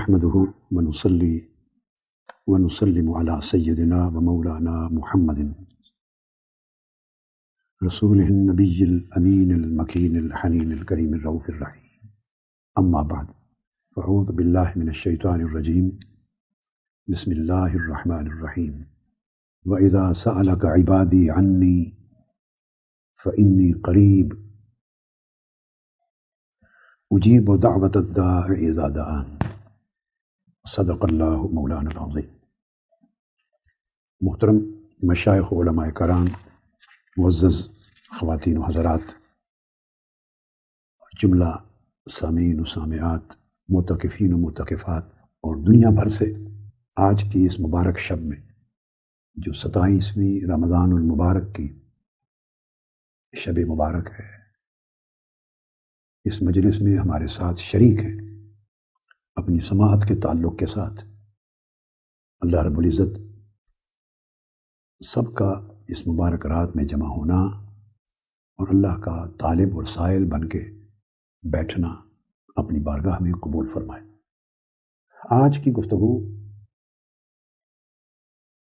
نحمده ونصلي ونسلم على سيدنا ومولانا محمد رسوله النبي الأمين المكين الحنين الكريم الرؤوف الرحيم. أما بعد، فأعوذ بالله من الشيطان الرجيم. بسم الله الرحمن الرحيم. وإذا سألك عبادي عني فإني قريب اجیب دعوت الداع اذا دعان. صدق اللہ مولانا العظیم. محترم مشائخ علماء کرام، معزز خواتین و حضرات، جملہ سامعین و سامعات، معتکفین و معتکفات اور دنیا بھر سے آج کی اس مبارک شب میں جو 27ویں رمضان المبارک کی شب مبارک ہے، اس مجلس میں ہمارے ساتھ شریک ہیں اپنی سماعت کے تعلق کے ساتھ. اللہ رب العزت سب کا اس مبارک رات میں جمع ہونا اور اللہ کا طالب اور سائل بن کے بیٹھنا اپنی بارگاہ میں قبول فرمائے. آج کی گفتگو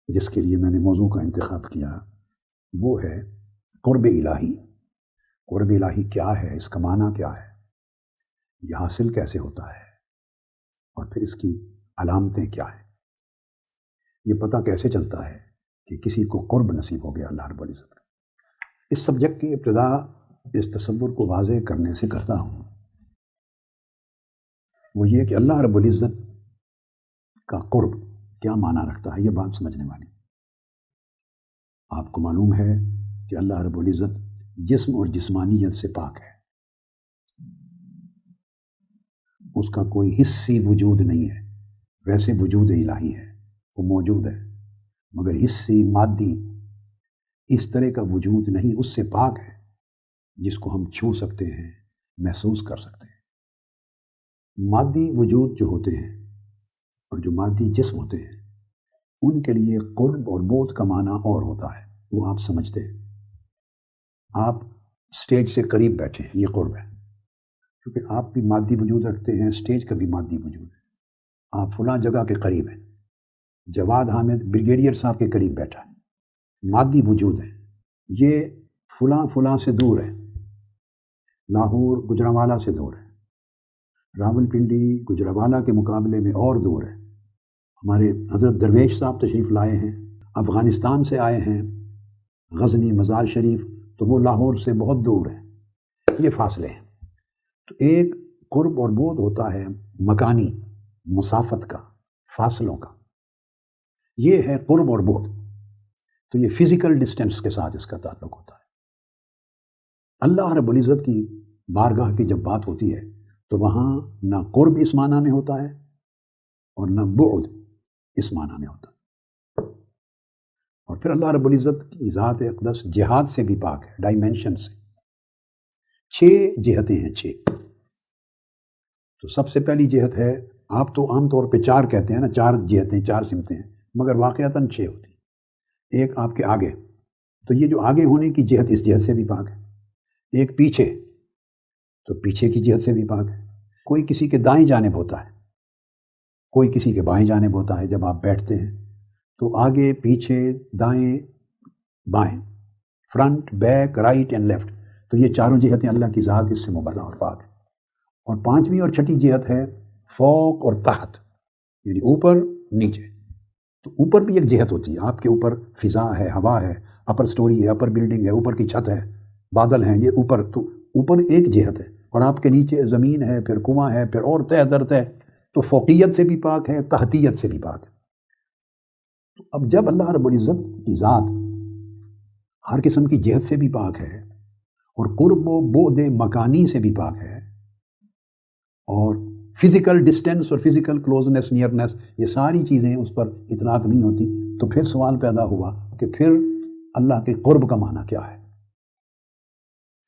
جس کے لیے میں نے موضوع کا انتخاب کیا وہ ہے قرب الہی. قرب الہی کیا ہے، اس کا معنی کیا ہے، یہ حاصل کیسے ہوتا ہے، اور پھر اس کی علامتیں کیا ہیں. یہ پتہ کیسے چلتا ہے کہ کسی کو قرب نصیب ہو گیا اللہ رب العزت کا. اس سبجیکٹ کی ابتدا اس تصور کو واضح کرنے سے کرتا ہوں، وہ یہ کہ اللہ رب العزت کا قرب کیا معنی رکھتا ہے. یہ بات سمجھنے والی. آپ کو معلوم ہے کہ اللہ رب العزت جسم اور جسمانیت سے پاک ہے. اس کا کوئی حصی وجود نہیں ہے. ویسے وجود الہی ہے، وہ موجود ہے، مگر حصی مادی اس طرح کا وجود نہیں. اس سے پاک ہے جس کو ہم چھو سکتے ہیں، محسوس کر سکتے ہیں. مادی وجود جو ہوتے ہیں اور جو مادی جسم ہوتے ہیں ان کے لیے قرب اور بعد کا معنی اور ہوتا ہے. وہ آپ سمجھتے ہیں. آپ سٹیج سے قریب بیٹھے ہیں، یہ قرب ہے، کیونکہ آپ بھی مادی وجود رکھتے ہیں، سٹیج کا بھی مادی وجود ہے. آپ فلاں جگہ کے قریب ہیں. جواد حامد بریگیڈیئر صاحب کے قریب بیٹھا ہے، مادی وجود ہے. یہ فلاں سے دور ہے، لاہور گجرانوالہ سے دور ہے، راول پنڈی گجرانوالہ کے مقابلے میں اور دور ہے. ہمارے حضرت درویش صاحب تشریف لائے ہیں، افغانستان سے آئے ہیں، غزنی مزار شریف، تو وہ لاہور سے بہت دور ہے. یہ فاصلے ہیں. تو ایک قرب اور بعد ہوتا ہے مکانی، مسافت کا، فاصلوں کا. یہ ہے قرب اور بعد. تو یہ فزیکل ڈسٹینس کے ساتھ اس کا تعلق ہوتا ہے. اللہ رب العزت کی بارگاہ کی جب بات ہوتی ہے تو وہاں نہ قرب اس معنی میں ہوتا ہے اور نہ بعد اس معنی میں ہوتا ہے. اور پھر اللہ رب العزت کی ذات اقدس جہاد سے بھی پاک ہے، ڈائمینشن سے. 6 جہتیں ہیں، 6. تو سب سے پہلی جہت ہے، آپ تو عام طور پہ 4 کہتے ہیں نا، 4 جہتیں، 4 سمتیں ہیں، مگر واقعتاً 6 ہوتی. ایک آپ کے آگے، تو یہ جو آگے ہونے کی جہت اس جہت سے بھی پاک ہے. ایک پیچھے، تو پیچھے کی جہت سے بھی پاک ہے. کوئی کسی کے دائیں جانب ہوتا ہے، کوئی کسی کے بائیں جانب ہوتا ہے. جب آپ بیٹھتے ہیں تو آگے، پیچھے، دائیں، بائیں، front, back, right and left, تو یہ 4 جہتیں اللہ کی ذات اس سے مبرہ اور پاک ہے. اور 5ویں اور 6ٹھی جہت ہے فوق اور تحت، یعنی اوپر نیچے. تو اوپر بھی ایک جہت ہوتی ہے. آپ کے اوپر فضا ہے، ہوا ہے، اپر سٹوری ہے، اپر بلڈنگ ہے، اوپر کی چھت ہے، بادل ہیں، یہ اوپر. تو اوپر ایک جہت ہے، اور آپ کے نیچے زمین ہے، پھر کنواں ہے، پھر اور تہ در تہ. تو فوقیت سے بھی پاک ہے، تحتیت سے بھی پاک ہے. اب جب اللہ رب العزت کی ذات ہر قسم کی جہت سے بھی پاک ہے اور قرب و بعد مکانی سے بھی پاک ہے اور فزیکل ڈسٹینس اور فزیکل کلوزنس، نیئرنس، یہ ساری چیزیں اس پر اطلاق نہیں ہوتی، تو پھر سوال پیدا ہوا کہ پھر اللہ کے قرب کا معنی کیا ہے،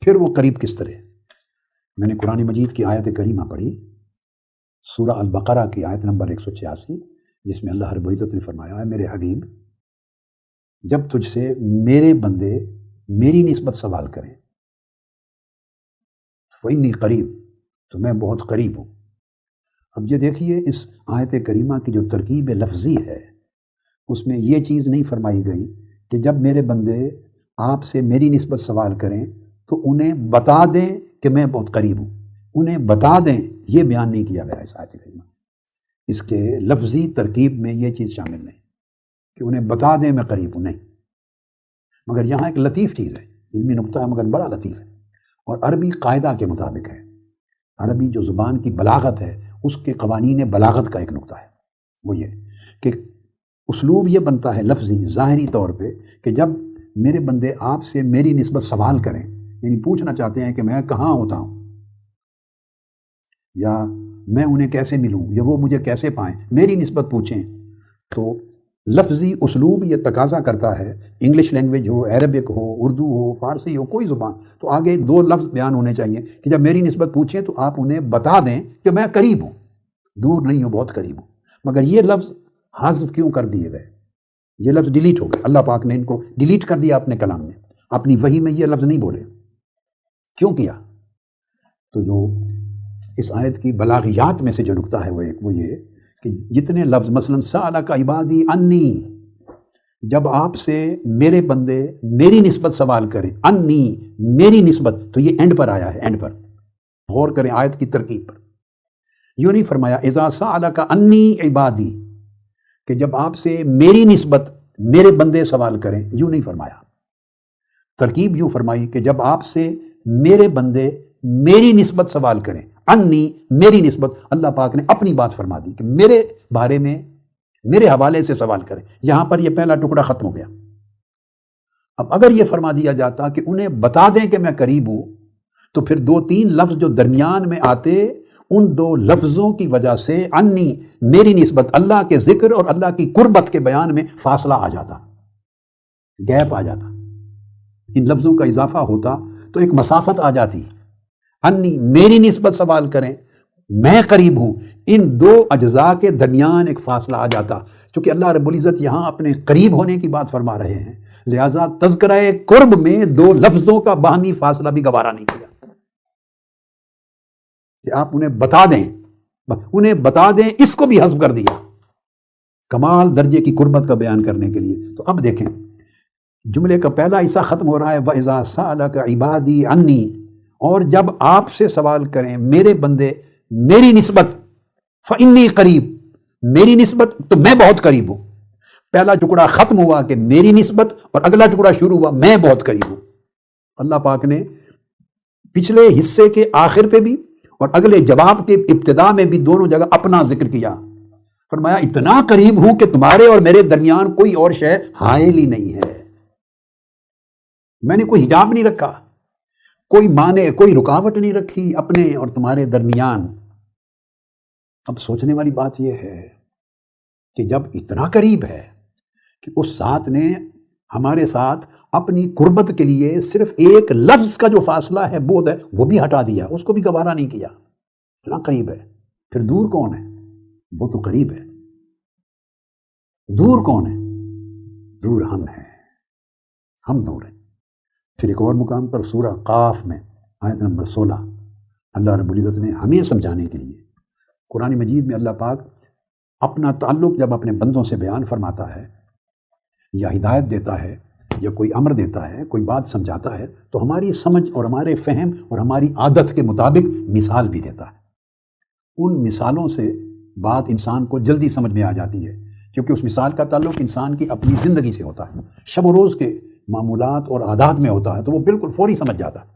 پھر وہ قریب کس طرح. میں نے قرآن مجید کی آیت کریمہ پڑھی، سورہ البقرہ کی آیت نمبر 186، جس میں اللہ رب العزت نے فرمایا ہے، میرے حبیب جب تجھ سے میرے بندے میری نسبت سوال کریں فإنی قریب، تو میں بہت قریب ہوں. اب یہ دیکھیے اس آیت کریمہ کی جو ترکیب لفظی ہے اس میں یہ چیز نہیں فرمائی گئی کہ جب میرے بندے آپ سے میری نسبت سوال کریں تو انہیں بتا دیں کہ میں بہت قریب ہوں، انہیں بتا دیں، یہ بیان نہیں کیا گیا اس آیت کریمہ۔ اس کے لفظی ترکیب میں یہ چیز شامل نہیں کہ انہیں بتا دیں میں قریب ہوں، نہیں، مگر یہاں ایک لطیف چیز ہے، علمی نقطہ ہے مگر بڑا لطیف ہے، اور عربی قاعدہ کے مطابق ہے۔ عربی جو زبان کی بلاغت ہے اس کے قوانین بلاغت کا ایک نقطہ ہے، وہ یہ کہ اسلوب یہ بنتا ہے لفظی ظاہری طور پہ کہ جب میرے بندے آپ سے میری نسبت سوال کریں، یعنی پوچھنا چاہتے ہیں کہ میں کہاں ہوتا ہوں، یا میں انہیں کیسے ملوں، یا وہ مجھے کیسے پائیں، میری نسبت پوچھیں، تو لفظی اسلوب یہ تقاضا کرتا ہے، انگلش لینگویج ہو، عربک ہو، اردو ہو، فارسی ہو، کوئی زبان، تو آگے دو لفظ بیان ہونے چاہیے کہ جب میری نسبت پوچھیں تو آپ انہیں بتا دیں کہ میں قریب ہوں، دور نہیں ہوں، بہت قریب ہوں۔ مگر یہ لفظ حذف کیوں کر دیے گئے؟ یہ لفظ ڈیلیٹ ہو گئے، اللہ پاک نے ان کو ڈیلیٹ کر دیا اپنے کلام میں، اپنی وحی میں یہ لفظ نہیں بولے۔ کیوں کیا؟ تو جو اس آیت کی بلاغیات میں سے جو نقطہ ہے وہ یہ کہ جتنے لفظ مثلا سألک عبادی انی، جب آپ سے میرے بندے میری نسبت سوال کریں، انی میری نسبت، تو یہ اینڈ پر آیا ہے، اینڈ پر غور کریں آیت کی ترکیب پر۔ یوں نہیں فرمایا اذا سألک انی عبادی کہ جب آپ سے میری نسبت میرے بندے سوال کریں، یوں نہیں فرمایا۔ ترکیب یوں فرمائی کہ جب آپ سے میرے بندے میری نسبت سوال کریں، انی میری نسبت، اللہ پاک نے اپنی بات فرما دی کہ میرے بارے میں میرے حوالے سے سوال کریں۔ یہاں پر یہ پہلا ٹکڑا ختم ہو گیا۔ اب اگر یہ فرما دیا جاتا کہ انہیں بتا دیں کہ میں قریب ہوں، تو پھر دو تین لفظ جو درمیان میں آتے، ان دو لفظوں کی وجہ سے انی میری نسبت، اللہ کے ذکر اور اللہ کی قربت کے بیان میں فاصلہ آ جاتا، گیپ آ جاتا، ان لفظوں کا اضافہ ہوتا تو ایک مسافت آ جاتی۔ انی میری نسبت سوال کریں، میں قریب ہوں، ان دو اجزاء کے درمیان ایک فاصلہ آ جاتا۔ چونکہ اللہ رب العزت یہاں اپنے قریب ہونے کی بات فرما رہے ہیں، لہٰذا تذکرہ قرب میں دو لفظوں کا باہمی فاصلہ بھی گوارا نہیں کیا کہ آپ انہیں بتا دیں، انہیں بتا دیں، اس کو بھی حذف کر دیا کمال درجے کی قربت کا بیان کرنے کے لیے۔ تو اب دیکھیں جملے کا پہلا حصہ ختم ہو رہا ہے وَإِذَا سَأَلَكَ عِبَادِي عَنِّي، اور جب آپ سے سوال کریں میرے بندے میری نسبت، فَإِنِّي قریب، میری نسبت تو میں بہت قریب ہوں۔ پہلا ٹکڑا ختم ہوا کہ میری نسبت، اور اگلا ٹکڑا شروع ہوا میں بہت قریب ہوں۔ اللہ پاک نے پچھلے حصے کے آخر پہ بھی اور اگلے جواب کے ابتدا میں بھی دونوں جگہ اپنا ذکر کیا، فرمایا اتنا قریب ہوں کہ تمہارے اور میرے درمیان کوئی اور شے حائل ہی نہیں ہے، میں نے کوئی حجاب نہیں رکھا، کوئی مانے، کوئی رکاوٹ نہیں رکھی اپنے اور تمہارے درمیان۔ اب سوچنے والی بات یہ ہے کہ جب اتنا قریب ہے کہ اس ذات نے ہمارے ساتھ اپنی قربت کے لیے صرف ایک لفظ کا جو فاصلہ ہے بود ہے وہ بھی ہٹا دیا، اس کو بھی گوارا نہیں کیا، اتنا قریب ہے، پھر دور کون ہے؟ وہ تو قریب ہے۔ دور کون ہے؟ دور ہم ہیں، ہم دور ہیں۔ پھر ایک اور مقام پر سورہ قاف میں آیت نمبر 16 اللہ رب العزت نے ہمیں سمجھانے کے لیے، قرآن مجید میں اللہ پاک اپنا تعلق جب اپنے بندوں سے بیان فرماتا ہے یا ہدایت دیتا ہے یا کوئی امر دیتا ہے، کوئی بات سمجھاتا ہے، تو ہماری سمجھ اور ہمارے فہم اور ہماری عادت کے مطابق مثال بھی دیتا ہے۔ ان مثالوں سے بات انسان کو جلدی سمجھ میں آ جاتی ہے، کیونکہ اس مثال کا تعلق انسان کی اپنی زندگی سے ہوتا ہے، شب و روز کے معمولات اور عادات میں ہوتا ہے، تو وہ بالکل فوری سمجھ جاتا ہے۔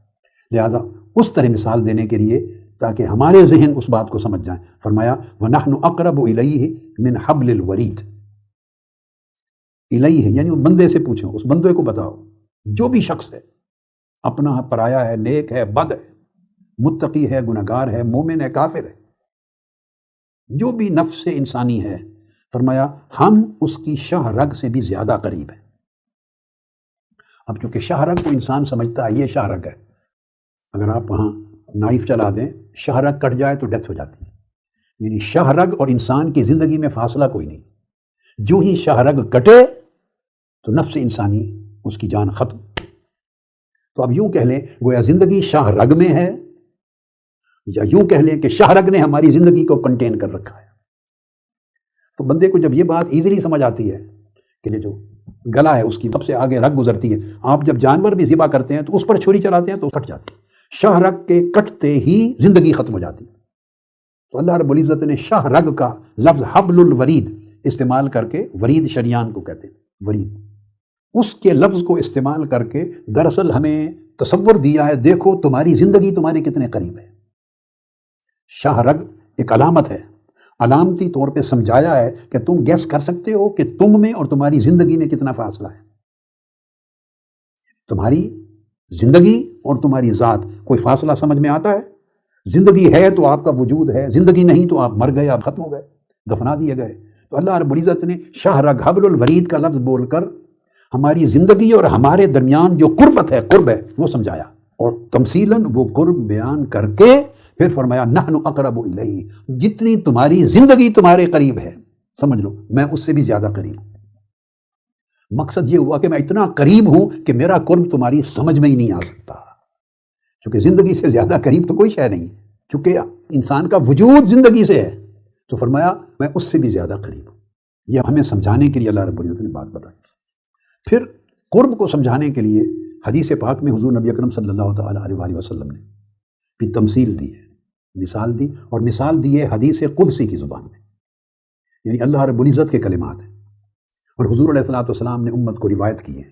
لہٰذا اس طرح مثال دینے کے لیے تاکہ ہمارے ذہن اس بات کو سمجھ جائیں، فرمایا وَنَحْنُ أَقْرَبُ إِلَيْهِ مِنْ حَبْلِ الْوَرِيدِ، الیہ یعنی وہ بندے سے پوچھو، اس بندے کو بتاؤ، جو بھی شخص ہے، اپنا پرایا ہے، نیک ہے، بد ہے، متقی ہے، گنہگار ہے، مومن ہے، کافر ہے، جو بھی نفس انسانی ہے، فرمایا ہم اس کی شاہ رگ سے بھی زیادہ قریب ہیں۔ اب چونکہ شاہ رگ کو انسان سمجھتا ہے یہ شاہ رگ ہے، اگر آپ وہاں نائف چلا دیں، شاہ رگ کٹ جائے تو ڈیتھ ہو جاتی ہے، یعنی شاہ رگ اور انسان کی زندگی میں فاصلہ کوئی نہیں، جو ہی شاہ رگ کٹے تو نفس انسانی اس کی جان ختم۔ تو اب یوں کہہ لیں گویا زندگی شاہ رگ میں ہے یا یوں کہہ لیں کہ شاہ رگ نے ہماری زندگی کو کنٹین کر رکھا ہے۔ تو بندے کو جب یہ بات ایزیلی سمجھ آتی ہے کہ یہ جو گلا ہے اس کی سب سے آگے رگ گزرتی ہے، آپ جب جانور بھی ذبح کرتے ہیں تو اس پر چھری چلاتے ہیں تو کٹ جاتی ہے، شاہ رگ کے کٹتے ہی زندگی ختم ہو جاتی ہے۔ تو اللہ رب العزت نے شاہ رگ کا لفظ حبل الورید استعمال کر کے، ورید شریان کو کہتے ہیں، ورید، اس کے لفظ کو استعمال کر کے دراصل ہمیں تصور دیا ہے، دیکھو تمہاری زندگی تمہارے کتنے قریب ہے۔ شاہ رگ ایک علامت ہے، علامتی طور پہ سمجھایا ہے کہ تم گیس کر سکتے ہو کہ تم میں اور تمہاری زندگی میں کتنا فاصلہ ہے۔ تمہاری زندگی اور تمہاری ذات کوئی فاصلہ سمجھ میں آتا ہے؟ زندگی ہے تو آپ کا وجود ہے، زندگی نہیں تو آپ مر گئے، آپ ختم ہو گئے، دفنا دیے گئے۔ تو اللہ رب العزت نے شاہ رگ حبل الورید کا لفظ بول کر ہماری زندگی اور ہمارے درمیان جو قربت ہے، قرب ہے، وہ سمجھایا، اور تمثیلاً وہ قرب بیان کر کے پھر فرمایا نحن اقرب الیہ، جتنی تمہاری زندگی تمہارے قریب ہے سمجھ لو میں اس سے بھی زیادہ قریب ہوں۔ مقصد یہ ہوا کہ میں اتنا قریب ہوں کہ میرا قرب تمہاری سمجھ میں ہی نہیں آ سکتا، چونکہ زندگی سے زیادہ قریب تو کوئی شے نہیں ہے، چونکہ انسان کا وجود زندگی سے ہے، تو فرمایا میں اس سے بھی زیادہ قریب ہوں۔ یہ ہمیں سمجھانے کے لیے اللہ رب العزت نے بات بتائی۔ پھر قرب کو سمجھانے کے لیے حدیث پاک میں حضور نبی اکرم صلی اللہ تعالیٰ علیہ وآلہ وسلم نے بھی تمثیل دی ہے، مثال دی، اور مثال دی ہے حدیث قدسی کی زبان میں، یعنی اللہ رب العزت کے کلمات ہیں، اور حضور علیہ الصلوۃ والسلام نے امت کو روایت کی ہے،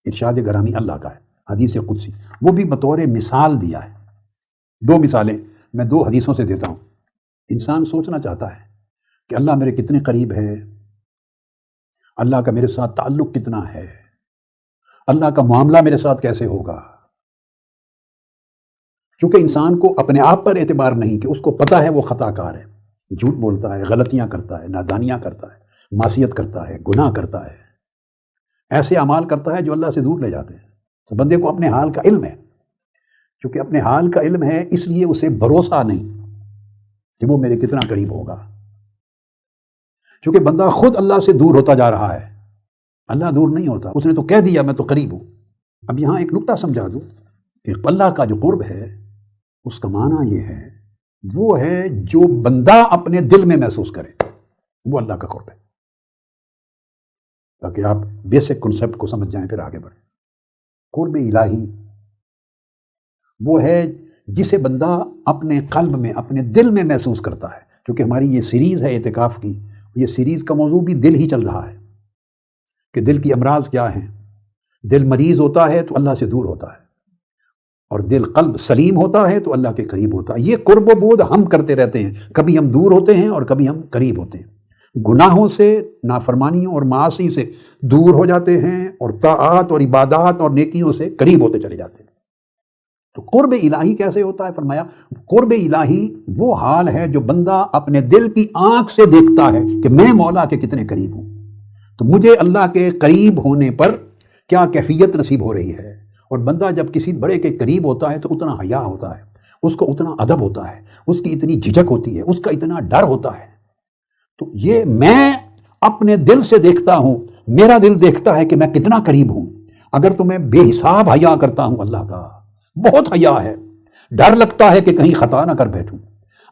ارشاد گرامی اللہ کا ہے، حدیث قدسی، وہ بھی بطور مثال دیا ہے۔ دو مثالیں میں دو حدیثوں سے دیتا ہوں۔ انسان سوچنا چاہتا ہے کہ اللہ میرے کتنے قریب ہے، اللہ کا میرے ساتھ تعلق کتنا ہے، اللہ کا معاملہ میرے ساتھ کیسے ہوگا، چونکہ انسان کو اپنے آپ پر اعتبار نہیں کہ اس کو پتہ ہے وہ خطا کار ہے، جھوٹ بولتا ہے، غلطیاں کرتا ہے، نادانیاں کرتا ہے، معصیت کرتا ہے، گناہ کرتا ہے، ایسے اعمال کرتا ہے جو اللہ سے دور لے جاتے ہیں۔ تو بندے کو اپنے حال کا علم ہے، چونکہ اپنے حال کا علم ہے اس لیے اسے بھروسہ نہیں کہ وہ میرے کتنا قریب ہوگا، چونکہ بندہ خود اللہ سے دور ہوتا جا رہا ہے، اللہ دور نہیں ہوتا، اس نے تو کہہ دیا میں تو قریب ہوں۔ اب یہاں ایک نکتہ سمجھا دوں کہ اللہ کا جو قرب ہے اس کا معنی یہ ہے، وہ ہے جو بندہ اپنے دل میں محسوس کرے، وہ اللہ کا قرب ہے، تاکہ آپ بیسک کنسپٹ کو سمجھ جائیں پھر آگے بڑھیں۔ قرب الہی وہ ہے جسے بندہ اپنے قلب میں، اپنے دل میں محسوس کرتا ہے، کیونکہ ہماری یہ سیریز ہے اعتکاف کی، یہ سیریز کا موضوع بھی دل ہی چل رہا ہے کہ دل کی امراض کیا ہیں۔ دل مریض ہوتا ہے تو اللہ سے دور ہوتا ہے، اور دل قلب سلیم ہوتا ہے تو اللہ کے قریب ہوتا ہے۔ یہ قرب و بعد ہم کرتے رہتے ہیں، کبھی ہم دور ہوتے ہیں اور کبھی ہم قریب ہوتے ہیں، گناہوں سے، نافرمانیوں اور معاصی سے دور ہو جاتے ہیں، اور طاعات اور عبادات اور نیکیوں سے قریب ہوتے چلے جاتے ہیں۔ تو قرب الہی کیسے ہوتا ہے؟ فرمایا قرب الہی وہ حال ہے جو بندہ اپنے دل کی آنکھ سے دیکھتا ہے کہ میں مولا کے کتنے قریب ہوں، تو مجھے اللہ کے قریب ہونے پر کیا کیفیت نصیب ہو رہی ہے۔ اور بندہ جب کسی بڑے کے قریب ہوتا ہے تو اتنا حیا ہوتا ہے، اس کو اتنا ادب ہوتا ہے، اس کی اتنی جھجک ہوتی ہے، اس کا اتنا ڈر ہوتا ہے۔ تو یہ میں اپنے دل سے دیکھتا ہوں، میرا دل دیکھتا ہے کہ میں کتنا قریب ہوں۔ اگر تو میں بے حساب حیا کرتا ہوں اللہ کا، بہت حیا ہے، ڈر لگتا ہے کہ کہیں خطا نہ کر بیٹھوں،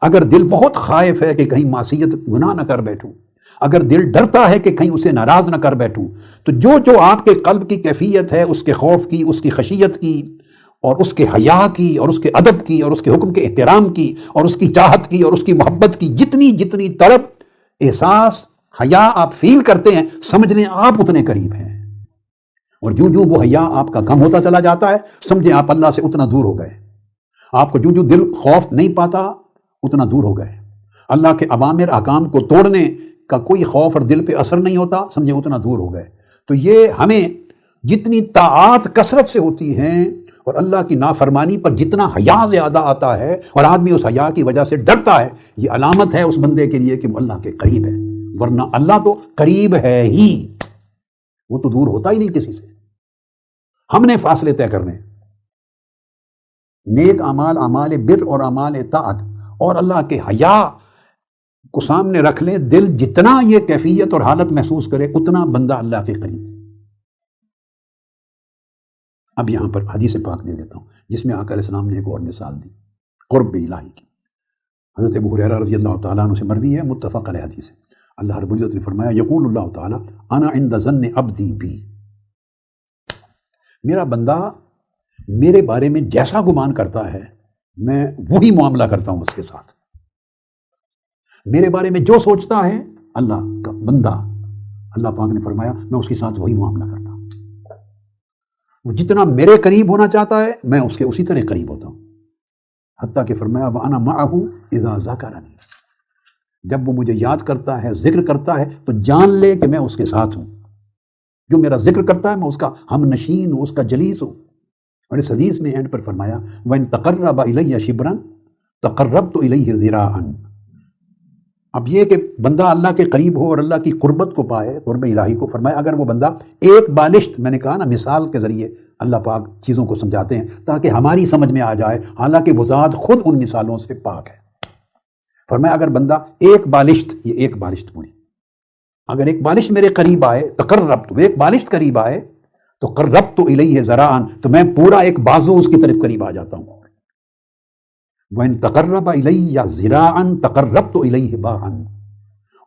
اگر دل بہت خائف ہے کہ کہیں معصیت گناہ نہ کر بیٹھوں، اگر دل ڈرتا ہے کہ کہیں اسے ناراض نہ کر بیٹھوں، تو جو آپ کے قلب کی کیفیت ہے، اس کے خوف کی، اس کی خشیت کی، اور اس کے حیا کی، اور اس کے ادب کی، اور اس کے حکم کے احترام کی، اور اس کی چاہت کی، اور اس کی محبت کی، جتنی طلب، احساس، حیا آپ فیل کرتے ہیں، سمجھ لیں آپ اتنے قریب ہیں۔ اور جو وہ حیا آپ کا کم ہوتا چلا جاتا ہے، سمجھیں آپ اللہ سے اتنا دور ہو گئے۔ آپ کو جو دل خوف نہیں پاتا اتنا دور ہو گئے، اللہ کے اوامر احکام کو توڑنے کا کوئی خوف اور دل پہ اثر نہیں ہوتا، سمجھیں اتنا دور ہو گئے۔ تو یہ ہمیں جتنی طاعات کثرت سے ہوتی ہیں اور اللہ کی نافرمانی پر جتنا حیا زیادہ آتا ہے اور آدمی اس حیا کی وجہ سے ڈرتا ہے، یہ علامت ہے اس بندے کے لیے کہ وہ اللہ کے قریب ہے، ورنہ اللہ تو قریب ہے ہی، وہ تو دور ہوتا ہی نہیں کسی سے۔ ہم نے فاصلے طے کرنے ہیں، نیک اعمال، اعمال بر اور اعمال طاعت، اور اللہ کے حیا کو سامنے رکھ لیں، دل جتنا یہ کیفیت اور حالت محسوس کرے اتنا بندہ اللہ کے قریب۔ اب یہاں پر حدیث پاک دے دیتا ہوں جس میں آقا علیہ السلام نے ایک اور مثال دی۔ قرب الہی کی۔ حضرت ابو ہریرہ رضی اللہ تعالیٰ عنہ سے مروی ہے، متفق علیہ حدیث ہے، اللہ رب العزت نے فرمایا یقول اللہ تعالیٰ انا عند ظن عبدی بی، میرا بندہ میرے بارے میں جیسا گمان کرتا ہے میں وہی معاملہ کرتا ہوں اس کے ساتھ۔ میرے بارے میں جو سوچتا ہے اللہ کا بندہ، اللہ پاک نے فرمایا میں اس کے ساتھ وہی معاملہ کرتا ہوں۔ وہ جتنا میرے قریب ہونا چاہتا ہے میں اس کے اسی طرح قریب ہوتا ہوں، حتیٰ کہ فرمایا وَأَنَا مَعَهُ إِذَا ذَكَرَنِي، جب وہ مجھے یاد کرتا ہے، ذکر کرتا ہے تو جان لے کہ میں اس کے ساتھ ہوں۔ جو میرا ذکر کرتا ہے میں اس کا ہم نشین ہوں، اس کا جلیس ہوں۔ اور اس حدیث میں اینڈ پر فرمایا وَإِن تَقَرَّبَ إِلَيَّ شِبْرًا تَقَرَّبْتُ إِلَيْهِ ذِرَاعًا۔ اب یہ کہ بندہ اللہ کے قریب ہو اور اللہ کی قربت کو پائے، قرب الہی کو، فرمایا اگر وہ بندہ ایک بالشت، میں نے کہا نا مثال کے ذریعے اللہ پاک چیزوں کو سمجھاتے ہیں تاکہ ہماری سمجھ میں آ جائے، حالانکہ وہ ذات خود ان مثالوں سے پاک ہے۔ فرمایا اگر بندہ ایک بالشت، یہ ایک بالشت پوری، اگر ایک بالشت میرے قریب آئے، تقربت، ایک بالشت قریب آئے تو قربت الیہ ذراعًا، تو میں پورا ایک بازو اس کی طرف قریب آ جاتا ہوں۔ وَإِن تَقَرَّبَ إِلَيَّ ذِرَاعًا تَقَرَّبْتُ إِلَيْهِ بَاعًا،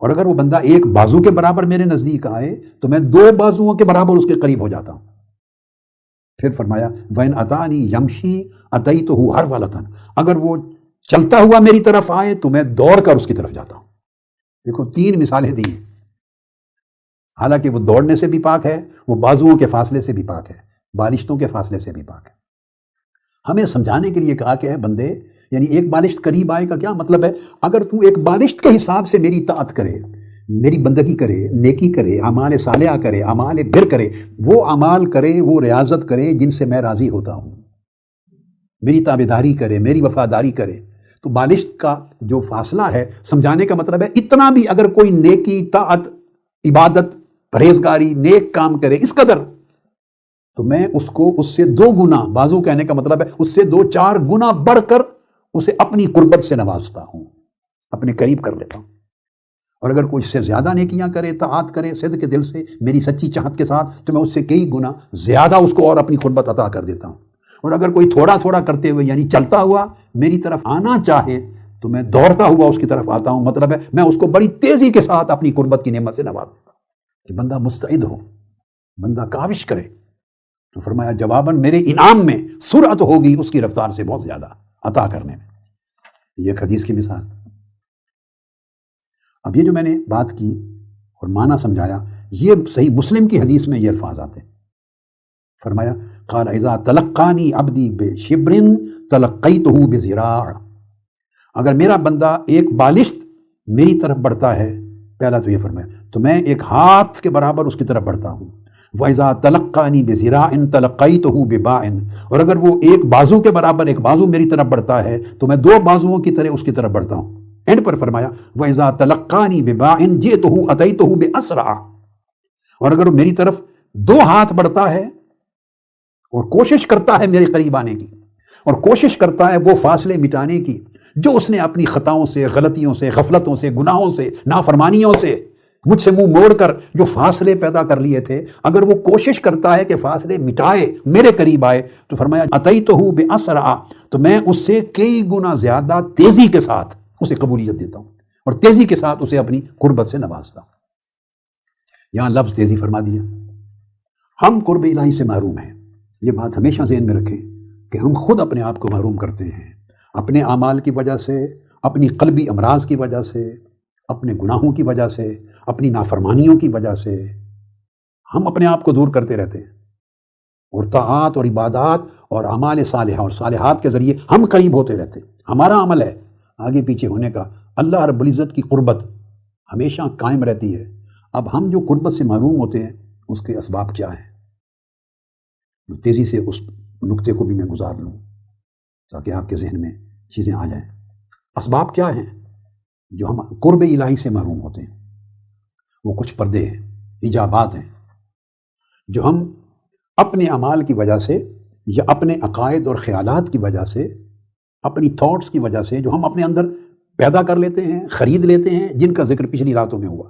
اور اگر وہ بندہ ایک بازو کے برابر میرے نزدیک آئے تو میں 2 بازوؤں کے برابر اس کے قریب ہو جاتا ہوں۔ پھر فرمایا وَإِنْ أَتَانِي يَمْشِي أَتَيْتُهُ هَرْوَلَةً، اگر وہ چلتا ہوا میری طرف آئے تو میں دوڑ کر اس کی طرف جاتا ہوں۔ دیکھو 3 مثالیں دی ہیں، حالانکہ وہ دوڑنے سے بھی پاک ہے، وہ بازوؤں کے فاصلے سے بھی پاک ہے، بالشتوں کے فاصلے سے بھی پاک ہے۔ ہمیں سمجھانے کے لیے کہا کہ ہے بندے، یعنی ایک بالشت قریب آئے کا کیا مطلب ہے؟ اگر تو ایک بالشت کے حساب سے میری اطاعت کرے، میری بندگی کرے، نیکی کرے، اعمال صالحہ کرے، اعمال بر کرے، وہ اعمال کرے، وہ ریاضت کرے جن سے میں راضی ہوتا ہوں، میری تابعداری کرے، میری وفاداری کرے، تو بالشت کا جو فاصلہ ہے، سمجھانے کا مطلب ہے اتنا بھی اگر کوئی نیکی، طاعت، عبادت، پرہیزگاری، نیک کام کرے اس قدر، تو میں اس کو اس سے 2 گنا، بازو کہنے کا مطلب ہے اس سے 2-4 گنا بڑھ کر اسے اپنی قربت سے نوازتا ہوں، اپنے قریب کر لیتا ہوں۔ اور اگر کوئی اس سے زیادہ نیکیاں کرے، طاعت کرے صدق کے دل سے، میری سچی چاہت کے ساتھ، تو میں اس سے کئی گنا زیادہ اس کو اور اپنی قربت عطا کر دیتا ہوں۔ اور اگر کوئی تھوڑا تھوڑا کرتے ہوئے یعنی چلتا ہوا میری طرف آنا چاہے تو میں دوڑتا ہوا اس کی طرف آتا ہوں، مطلب ہے میں اس کو بڑی تیزی کے ساتھ اپنی قربت کی نعمت سے نواز دیتا ہوں کہ بندہ مستعد ہو، بندہ کاوش کرے۔ تو فرمایا جواباً میرے انعام میں سرعت ہوگی اس کی رفتار سے بہت زیادہ عطا کرنے میں۔ یہ ایک حدیث کی مثال۔ اب یہ جو میں نے بات کی اور معنی سمجھایا، یہ صحیح مسلم کی حدیث میں یہ الفاظ آتے ہیں۔ فرمایا قال اذا تلقانی عبدی بشبر تلقیتہ بذراع، اگر میرا بندہ ایک بالشت میری طرف بڑھتا ہے، پہلا تو یہ فرمایا تو میں ایک ہاتھ کے برابر اس کی طرف بڑھتا ہوں۔ وَإِذَا تَلَقَّانِي بِذِرَاعٍ تَلَقَّيْتُهُ بِبَاعٍ، اور اگر وہ ایک بازو کے برابر ایک بازو میری طرف بڑھتا ہے تو میں 2 بازوؤں کی طرح اس کی طرف بڑھتا ہوں۔ اینڈ پر فرمایا وَإِذَا تَلَقَّانِي بِبَاعٍ جِئْتُهُ أَتَيْتُهُ بِأَسْرَعَ، اور اگر وہ میری طرف 2 ہاتھ بڑھتا ہے اور کوشش کرتا ہے میرے قریب آنے کی، اور کوشش کرتا ہے وہ فاصلے مٹانے کی جو اس نے اپنی خطاؤں سے، غلطیوں سے، غفلتوں سے، گناہوں سے، نافرمانیوں سے مجھ سے منہ موڑ کر جو فاصلے پیدا کر لیے تھے، اگر وہ کوشش کرتا ہے کہ فاصلے مٹائے، میرے قریب آئے، تو فرمایا اتیتہ باسرع، تو میں اس سے کئی گنا زیادہ تیزی کے ساتھ اسے قبولیت دیتا ہوں اور تیزی کے ساتھ اسے اپنی قربت سے نوازتا ہوں۔ یہاں لفظ تیزی فرما دیا۔ ہم قرب الہی سے محروم ہیں، یہ بات ہمیشہ ذہن میں رکھیں کہ ہم خود اپنے آپ کو محروم کرتے ہیں، اپنے اعمال کی وجہ سے، اپنی قلبی امراض کی وجہ سے، اپنے گناہوں کی وجہ سے، اپنی نافرمانیوں کی وجہ سے ہم اپنے آپ کو دور کرتے رہتے ہیں، اور طاعات اور عبادات اور اعمال صالحہ اور صالحات کے ذریعے ہم قریب ہوتے رہتے ہیں۔ ہمارا عمل ہے آگے پیچھے ہونے کا، اللہ رب العزت کی قربت ہمیشہ قائم رہتی ہے۔ اب ہم جو قربت سے محروم ہوتے ہیں اس کے اسباب کیا ہیں؟ تیزی سے اس نقطے کو بھی میں گزار لوں تاکہ آپ کے ذہن میں چیزیں آ جائیں۔ اسباب کیا ہیں جو ہم قرب الہی سے محروم ہوتے ہیں؟ وہ کچھ پردے ہیں، ایجابات ہیں، جو ہم اپنے اعمال کی وجہ سے یا اپنے عقائد اور خیالات کی وجہ سے، اپنی تھاٹس کی وجہ سے جو ہم اپنے اندر پیدا کر لیتے ہیں، خرید لیتے ہیں، جن کا ذکر پچھلی راتوں میں ہوا،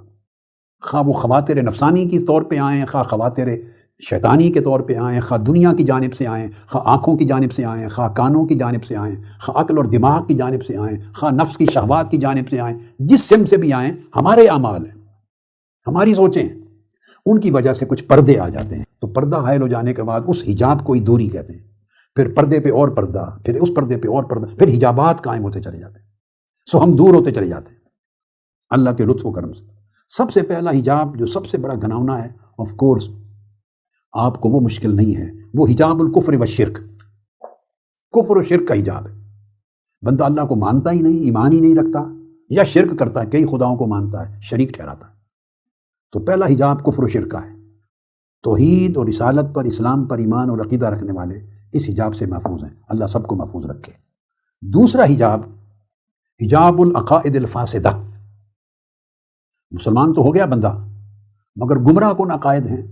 خواہ وہ خواتر نفسانی کی طور پہ آئیں، خواہ خواتر شیطانی کے طور پہ آئیں، خواہ دنیا کی جانب سے آئیں، خواہ آنکھوں کی جانب سے آئیں، خواہ کانوں کی جانب سے آئیں، خواہ عقل اور دماغ کی جانب سے آئیں، خواہ نفس کی شہوات کی جانب سے آئیں، جس سمت سے بھی آئیں، ہمارے اعمال ہیں، ہماری سوچیں، ان کی وجہ سے کچھ پردے آ جاتے ہیں. تو پردہ حائل ہو جانے کے بعد اس حجاب کو ہی دوری کہتے ہیں. پھر پردے پہ اور پردہ، پھر اس پردے پہ اور پردہ، پھر حجابات قائم ہوتے چلے جاتے ہیں. سو ہم دور ہوتے چلے جاتے ہیں اللہ کے لطف و کرم سے. سب سے پہلا حجاب جو سب سے بڑا گھناؤنا ہے، آف کورس آپ کو وہ مشکل نہیں ہے، وہ حجاب الکفر و شرک، کفر و شرک کا حجاب ہے. بندہ اللہ کو مانتا ہی نہیں، ایمان ہی نہیں رکھتا، یا شرک کرتا ہے، کئی خداؤں کو مانتا ہے، شریک ٹھہراتا ہے. تو پہلا حجاب کفر و شرک کا ہے. توحید اور رسالت پر، اسلام پر ایمان اور عقیدہ رکھنے والے اس حجاب سے محفوظ ہیں. اللہ سب کو محفوظ رکھے. دوسرا حجاب، حجاب العقائد الفاسدہ. مسلمان تو ہو گیا بندہ، مگر گمراہ کن عقائد ہیں،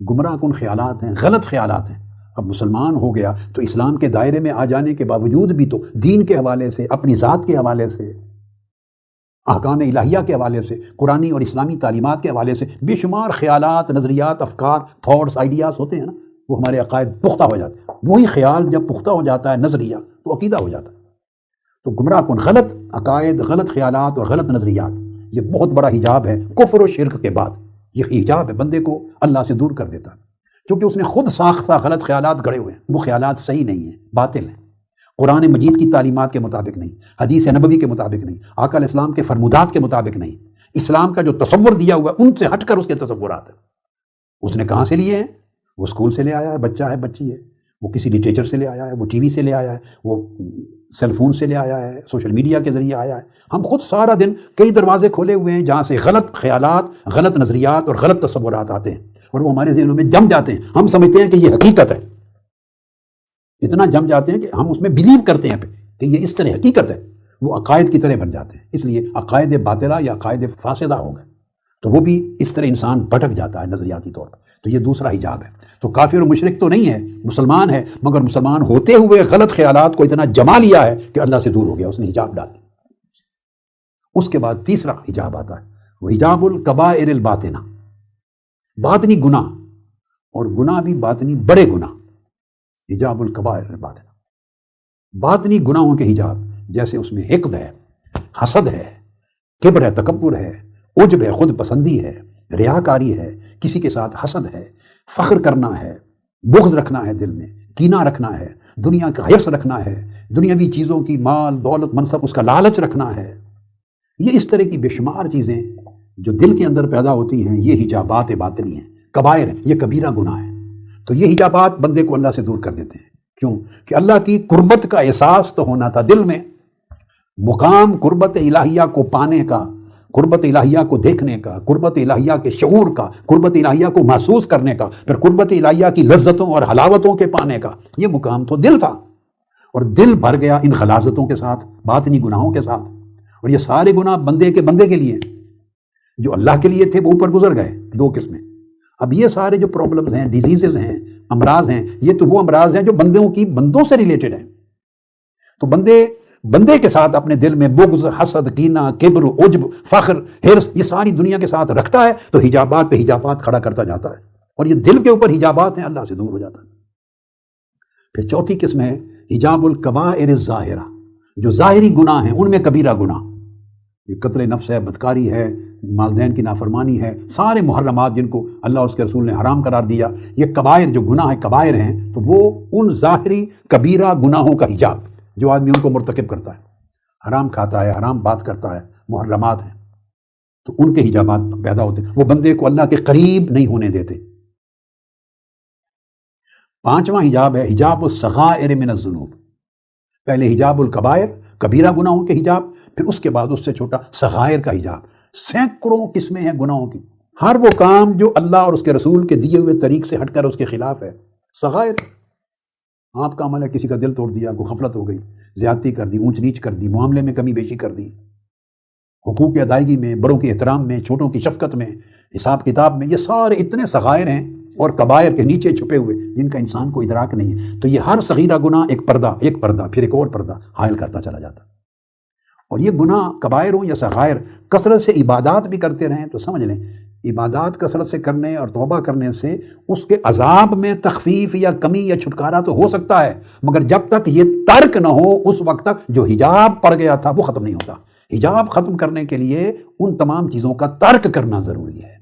گمراہ کن خیالات ہیں، غلط خیالات ہیں. اب مسلمان ہو گیا تو اسلام کے دائرے میں آ جانے کے باوجود بھی تو دین کے حوالے سے، اپنی ذات کے حوالے سے، احکام الہیہ کے حوالے سے، قرآنی اور اسلامی تعلیمات کے حوالے سے بے شمار خیالات، نظریات، افکار، تھاٹس، آئیڈیاز ہوتے ہیں نا، وہ ہمارے عقائد پختہ ہو جاتے ہیں. وہی خیال جب پختہ ہو جاتا ہے، نظریہ، تو عقیدہ ہو جاتا ہے. تو گمراہ کن غلط عقائد، غلط خیالات اور غلط نظریات، یہ بہت بڑا حجاب ہے کفر و شرک کے بعد. یہ حجاب ہے بندے کو اللہ سے دور کر دیتا ہے، کیونکہ اس نے خود ساختہ غلط خیالات گڑے ہوئے ہیں. وہ خیالات صحیح نہیں ہیں، باطل ہیں، قرآن مجید کی تعلیمات کے مطابق نہیں، حدیث نبوی کے مطابق نہیں، آقا علیہ السلام کے فرمودات کے مطابق نہیں. اسلام کا جو تصور دیا ہوا ہے ان سے ہٹ کر اس کے تصورات ہیں. اس نے کہاں سے لیے ہیں؟ وہ اسکول سے لے آیا ہے، بچہ ہے، بچی ہے، وہ کسی لٹریچر سے لے آیا ہے، وہ ٹی وی سے لے آیا ہے، وہ سیل فون سے لے آیا ہے، سوشل میڈیا کے ذریعے آیا ہے. ہم خود سارا دن کئی دروازے کھولے ہوئے ہیں جہاں سے غلط خیالات، غلط نظریات اور غلط تصورات آتے ہیں، اور وہ ہمارے ذہنوں میں جم جاتے ہیں. ہم سمجھتے ہیں کہ یہ حقیقت ہے، اتنا جم جاتے ہیں کہ ہم اس میں بلیو کرتے ہیں کہ یہ اس طرح حقیقت ہے. وہ عقائد کی طرح بن جاتے ہیں. اس لیے عقائد باطلہ یا عقائد فاسدہ ہو گئے تو وہ بھی اس طرح انسان بھٹک جاتا ہے نظریاتی طور پر. تو یہ دوسرا حجاب ہے. تو کافر و مشرک تو نہیں ہے، مسلمان ہے، مگر مسلمان ہوتے ہوئے غلط خیالات کو اتنا جما لیا ہے کہ اللہ سے دور ہو گیا، اس نے حجاب ڈال دیا. اس کے بعد تیسرا حجاب آتا ہے، وہ حجاب الکبائر الباطنہ، باطنی گناہ، اور گناہ بھی باطنی بڑے گناہ. حجاب الکبائر الباطنہ، باطنی گناہوں کے حجاب، جیسے اس میں حقد ہے، حسد ہے، کبر ہے، تکبر ہے، عجب ہے، خود پسندی ہے، ریاکاری ہے، کسی کے ساتھ حسد ہے، فخر کرنا ہے، بغض رکھنا ہے، دل میں کینہ رکھنا ہے، دنیا کا حرص رکھنا ہے، دنیاوی چیزوں کی، مال، دولت، منصب، اس کا لالچ رکھنا ہے. یہ اس طرح کی بے شمار چیزیں جو دل کے اندر پیدا ہوتی ہیں، یہ حجابات باطنی ہیں، کبائر ہیں، یہ کبیرہ گناہ ہیں. تو یہ حجابات بندے کو اللہ سے دور کر دیتے ہیں. کیوں؟ کہ اللہ کی قربت کا احساس تو ہونا تھا دل میں، مقام قربت الہیہ کو پانے کا، قربت الہیہ کو دیکھنے کا، قربت الہیہ کے شعور کا، قربت الہیہ کو محسوس کرنے کا، پھر قربت الہیہ کی لذتوں اور حلاوتوں کے پانے کا. یہ مقام تو دل تھا، اور دل بھر گیا ان غلاظتوں کے ساتھ، باطنی گناہوں کے ساتھ. اور یہ سارے گناہ بندے کے لیے ہیں. جو اللہ کے لیے تھے وہ اوپر گزر گئے، دو قسمیں. اب یہ سارے جو پرابلمز ہیں، ڈیزیزز ہیں، امراض ہیں، یہ تو وہ امراض ہیں جو بندوں سے ریلیٹڈ ہیں. تو بندے کے ساتھ اپنے دل میں بغض، حسد، کینہ، کبر، عجب، فخر، حرص، یہ ساری دنیا کے ساتھ رکھتا ہے تو حجابات پہ حجابات کھڑا کرتا جاتا ہے، اور یہ دل کے اوپر حجابات ہیں، اللہ سے دور ہو جاتا ہے. پھر چوتھی قسم ہے حجاب الکبائر الظاہرہ، جو ظاہری گناہ ہیں، ان میں کبیرہ گناہ، یہ قتل نفس ہے، بدکاری ہے، والدین کی نافرمانی ہے، سارے محرمات جن کو اللہ اور اس کے رسول نے حرام قرار دیا، یہ کبائر جو گناہ ہے، کبائر ہیں. تو وہ ان ظاہری کبیرہ گناہوں کا حجاب جو آدمی ان کو مرتکب کرتا ہے، حرام کھاتا ہے، حرام بات کرتا ہے، محرمات ہیں، تو ان کے حجابات پیدا ہوتے ہیں، وہ بندے کو اللہ کے قریب نہیں ہونے دیتے. پانچواں حجاب ہے حجاب الصغائر من الذنوب. پہلے حجاب الکبائر، کبیرہ گناہوں کے حجاب، پھر اس کے بعد اس سے چھوٹا صغائر کا حجاب. سینکڑوں قسمیں ہیں گناہوں کی، ہر وہ کام جو اللہ اور اس کے رسول کے دیے ہوئے طریق سے ہٹ کر اس کے خلاف ہے، صغائر. آپ کا عمل ہے، کسی کا دل توڑ دیا، کوئی غفلت ہو گئی، زیادتی کر دی، اونچ نیچ کر دی، معاملے میں کمی بیشی کر دی، حقوق کی ادائیگی میں، بڑوں کے احترام میں، چھوٹوں کی شفقت میں، حساب کتاب میں، یہ سارے اتنے صغائر ہیں اور کبائر کے نیچے چھپے ہوئے جن کا انسان کو ادراک نہیں ہے. تو یہ ہر صغیرہ گناہ ایک پردہ پھر ایک اور پردہ حائل کرتا چلا جاتا. اور یہ گناہ کبائر ہوں یا صغائر، کثرت سے عبادات بھی کرتے رہیں تو سمجھ لیں عبادات کثرت سے کرنے اور توبہ کرنے سے اس کے عذاب میں تخفیف یا کمی یا چھٹکارا تو ہو سکتا ہے، مگر جب تک یہ ترک نہ ہو اس وقت تک جو حجاب پڑ گیا تھا وہ ختم نہیں ہوتا۔ حجاب ختم کرنے کے لیے ان تمام چیزوں کا ترک کرنا ضروری ہے۔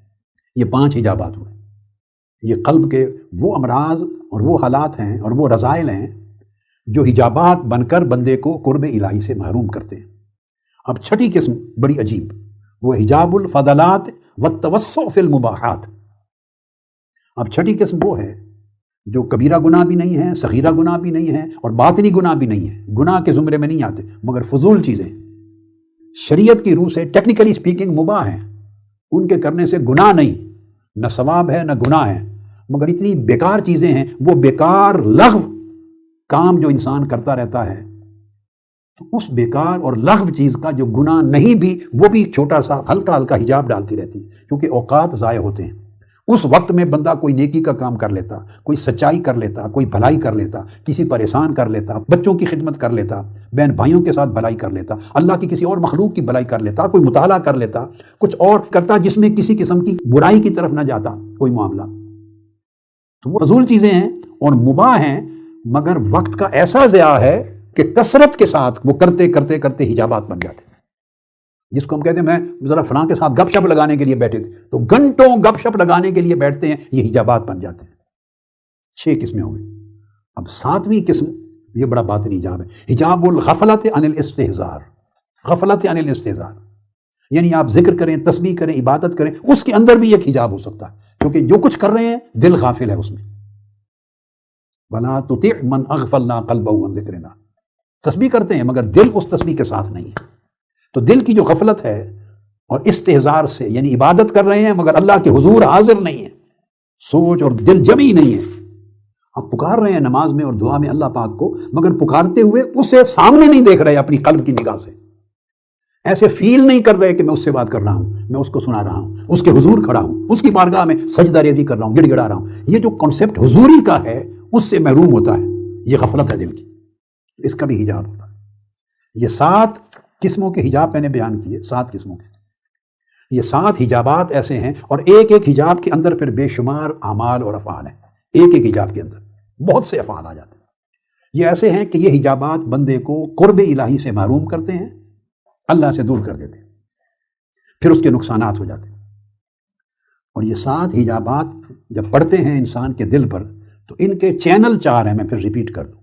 یہ 5 حجابات ہوئے، یہ قلب کے وہ امراض اور وہ حالات ہیں اور وہ رذائل ہیں جو حجابات بن کر بندے کو قرب الہی سے محروم کرتے ہیں۔ اب 6ٹھی قسم بڑی عجیب، وہ حجاب الفضلات والتوسع فی المباحات۔ اب 6ٹھی قسم وہ ہے جو کبیرہ گناہ بھی نہیں ہے، صغیرہ گناہ بھی نہیں ہے اور باطنی گناہ بھی نہیں ہے، گناہ کے زمرے میں نہیں آتے، مگر فضول چیزیں شریعت کی روح سے ٹیکنیکلی سپیکنگ مباح ہیں، ان کے کرنے سے گناہ نہیں، نہ ثواب ہے نہ گناہ ہے، مگر اتنی بیکار چیزیں ہیں، وہ بیکار لغو کام جو انسان کرتا رہتا ہے، تو اس بیکار اور لغو چیز کا جو گناہ نہیں بھی وہ بھی چھوٹا سا ہلکا ہلکا حجاب ڈالتی رہتی، کیونکہ اوقات ضائع ہوتے ہیں۔ اس وقت میں بندہ کوئی نیکی کا کام کر لیتا، کوئی سچائی کر لیتا، کوئی بھلائی کر لیتا، کسی پر احسان کر لیتا، بچوں کی خدمت کر لیتا، بہن بھائیوں کے ساتھ بھلائی کر لیتا، اللہ کی کسی اور مخلوق کی بھلائی کر لیتا، کوئی مطالعہ کر لیتا، کچھ اور کرتا جس میں کسی قسم کی برائی کی طرف نہ جاتا کوئی معاملہ۔ تو وہ فضول چیزیں ہیں اور مباح ہیں، مگر وقت کا ایسا ضیاع ہے کہ کثرت کے ساتھ وہ کرتے کرتے کرتے حجابات بن جاتے ہیں۔ جس کو ہم کہتے ہیں میں ذرا فلاں کے ساتھ گپ شپ لگانے کے لیے بیٹھے تھے، تو گھنٹوں گپ شپ لگانے کے لیے بیٹھتے ہیں، یہ حجابات بن جاتے ہیں۔ 6 قسمیں ہو گئی۔ اب 7ویں قسم یہ بڑا باطنی حجاب ہے، حجاب الغفلت عن الاستحضار۔ غفلت عن الاستحضار یعنی آپ ذکر کریں، تسبیح کریں، عبادت کریں، اس کے اندر بھی ایک حجاب ہو سکتا ہے، کیونکہ جو کچھ کر رہے ہیں دل غافل ہے اس میں۔ وَلَا تُطِعْ مَنْ أَغْفَلْنَا قَلْبَهُ عَنْ ذِكْرِنَا، تسبیح کرتے ہیں مگر دل اس تسبیح کے ساتھ نہیں ہے۔ تو دل کی جو غفلت ہے اور استحضار سے، یعنی عبادت کر رہے ہیں مگر اللہ کے حضور حاضر نہیں ہے، سوچ اور دل جمی نہیں ہے۔ آپ پکار رہے ہیں نماز میں اور دعا میں اللہ پاک کو، مگر پکارتے ہوئے اسے سامنے نہیں دیکھ رہے اپنی قلب کی نگاہ سے، ایسے فیل نہیں کر رہے کہ میں اس سے بات کر رہا ہوں، میں اس کو سنا رہا ہوں، اس کے حضور کھڑا ہوں، اس کی بارگاہ میں سجدہ ریزی کر رہا ہوں، گڑ گڑا رہا ہوں۔ یہ جو کنسپٹ حضوری کا ہے اس سے محروم ہوتا ہے، یہ غفلت ہے دل کی، اس کا بھی حجاب ہوتا ہے۔ یہ 7 قسموں کے حجاب میں نے بیان کیے، 7 قسموں کے، یہ 7 حجابات ایسے ہیں، اور ایک ایک حجاب کے اندر پھر بے شمار اعمال اور افعال ہیں، ایک ایک حجاب کے اندر بہت سے افعال آ جاتے ہیں۔ یہ ایسے ہیں کہ یہ حجابات بندے کو قرب الہی سے محروم کرتے ہیں، اللہ سے دور کر دیتے ہیں، پھر اس کے نقصانات ہو جاتے ہیں۔ اور یہ 7 حجابات جب پڑھتے ہیں انسان کے دل پر تو ان کے چینل 4 ہیں، میں پھر ریپیٹ کر دوں۔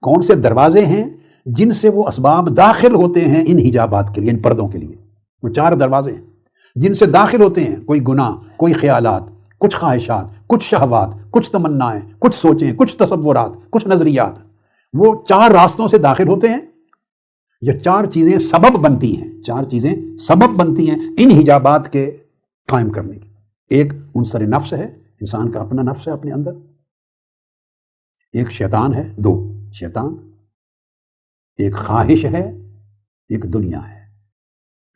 کون سے دروازے ہیں جن سے وہ اسباب داخل ہوتے ہیں ان حجابات کے لیے، ان پردوں کے لیے؟ وہ 4 دروازے ہیں جن سے داخل ہوتے ہیں، کوئی گناہ، کوئی خیالات، کچھ خواہشات، کچھ شہوات، کچھ تمنائیں، کچھ سوچیں، کچھ تصورات، کچھ نظریات، وہ 4 راستوں سے داخل ہوتے ہیں۔ یہ 4 چیزیں سبب بنتی ہیں، 4 چیزیں سبب بنتی ہیں ان حجابات کے قائم کرنے کی۔ ایک عنصر نفس ہے، انسان کا اپنا نفس ہے اپنے اندر، ایک شیطان ہے، 2 شیطان، ایک خواہش ہے، ایک دنیا ہے۔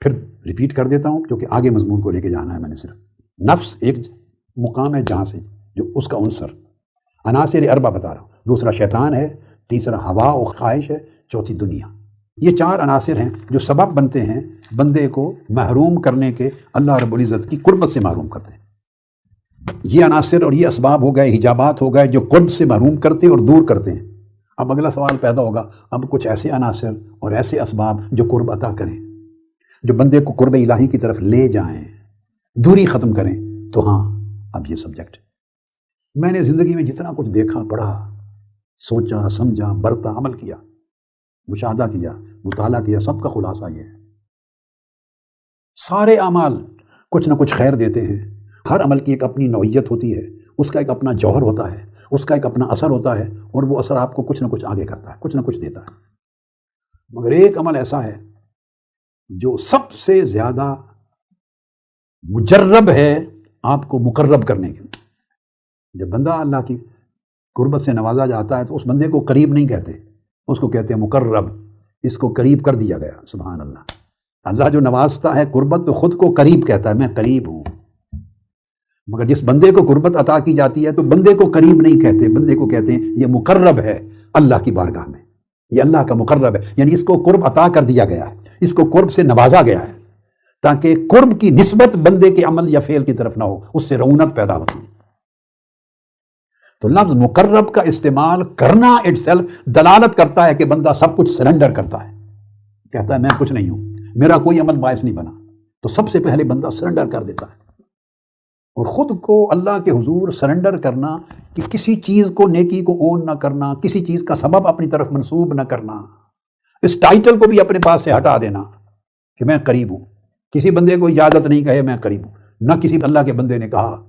پھر ریپیٹ کر دیتا ہوں کیونکہ آگے مضمون کو لے کے جانا ہے میں نے۔ صرف نفس ایک مقام ہے جہاں سے جو اس کا عنصر، عناصر اربع بتا رہا ہوں، دوسرا شیطان ہے، تیسرا ہوا و خواہش ہے، چوتھی دنیا۔ یہ 4 عناصر ہیں جو سبب بنتے ہیں بندے کو محروم کرنے کے، اللہ رب العزت کی قربت سے محروم کرتے ہیں۔ یہ عناصر اور یہ اسباب ہو گئے، حجابات ہو گئے جو قرب سے محروم کرتے اور دور کرتے ہیں۔ اب اگلا سوال پیدا ہوگا، اب کچھ ایسے عناصر اور ایسے اسباب جو قرب عطا کریں، جو بندے کو قرب الہی کی طرف لے جائیں، دوری ختم کریں، تو ہاں اب یہ سبجیکٹ میں نے زندگی میں جتنا کچھ دیکھا، پڑھا، سوچا، سمجھا، برتا، عمل کیا، مشاہدہ کیا، مطالعہ کیا، سب کا خلاصہ یہ ہے، سارے اعمال کچھ نہ کچھ خیر دیتے ہیں۔ ہر عمل کی ایک اپنی نوعیت ہوتی ہے، اس کا ایک اپنا جوہر ہوتا ہے، اس کا ایک اپنا اثر ہوتا ہے، اور وہ اثر آپ کو کچھ نہ کچھ آگے کرتا ہے، کچھ نہ کچھ دیتا ہے۔ مگر ایک عمل ایسا ہے جو سب سے زیادہ مجرب ہے آپ کو مقرب کرنے کے۔ جب بندہ اللہ کی قربت سے نوازا جاتا ہے تو اس بندے کو قریب نہیں کہتے، اس کو کہتے ہیں مقرب، اس کو قریب کر دیا گیا۔ سبحان اللہ، اللہ جو نوازتا ہے قربت تو خود کو قریب کہتا ہے، میں قریب ہوں۔ مگر جس بندے کو قربت عطا کی جاتی ہے تو بندے کو قریب نہیں کہتے، بندے کو کہتے ہیں یہ مقرب ہے اللہ کی بارگاہ میں، یہ اللہ کا مقرب ہے، یعنی اس کو قرب عطا کر دیا گیا ہے، اس کو قرب سے نوازا گیا ہے۔ تاکہ قرب کی نسبت بندے کے عمل یا فعل کی طرف نہ ہو، اس سے رعونت پیدا ہوتی ہے۔ تو لفظ مقرب کا استعمال کرنا اٹ سیلف دلالت کرتا ہے کہ بندہ سب کچھ سرنڈر کرتا ہے، کہتا ہے میں کچھ نہیں ہوں، میرا کوئی عمل باعث نہیں بنا، تو سب سے پہلے بندہ سرنڈر کر دیتا ہے۔ اور خود کو اللہ کے حضور سرنڈر کرنا کہ کسی چیز کو، نیکی کو اون نہ کرنا، کسی چیز کا سبب اپنی طرف منسوب نہ کرنا، اس ٹائٹل کو بھی اپنے پاس سے ہٹا دینا کہ میں قریب ہوں، کسی بندے کو اجازت نہیں کہے میں قریب ہوں، نہ کسی اللہ کے بندے نے کہا،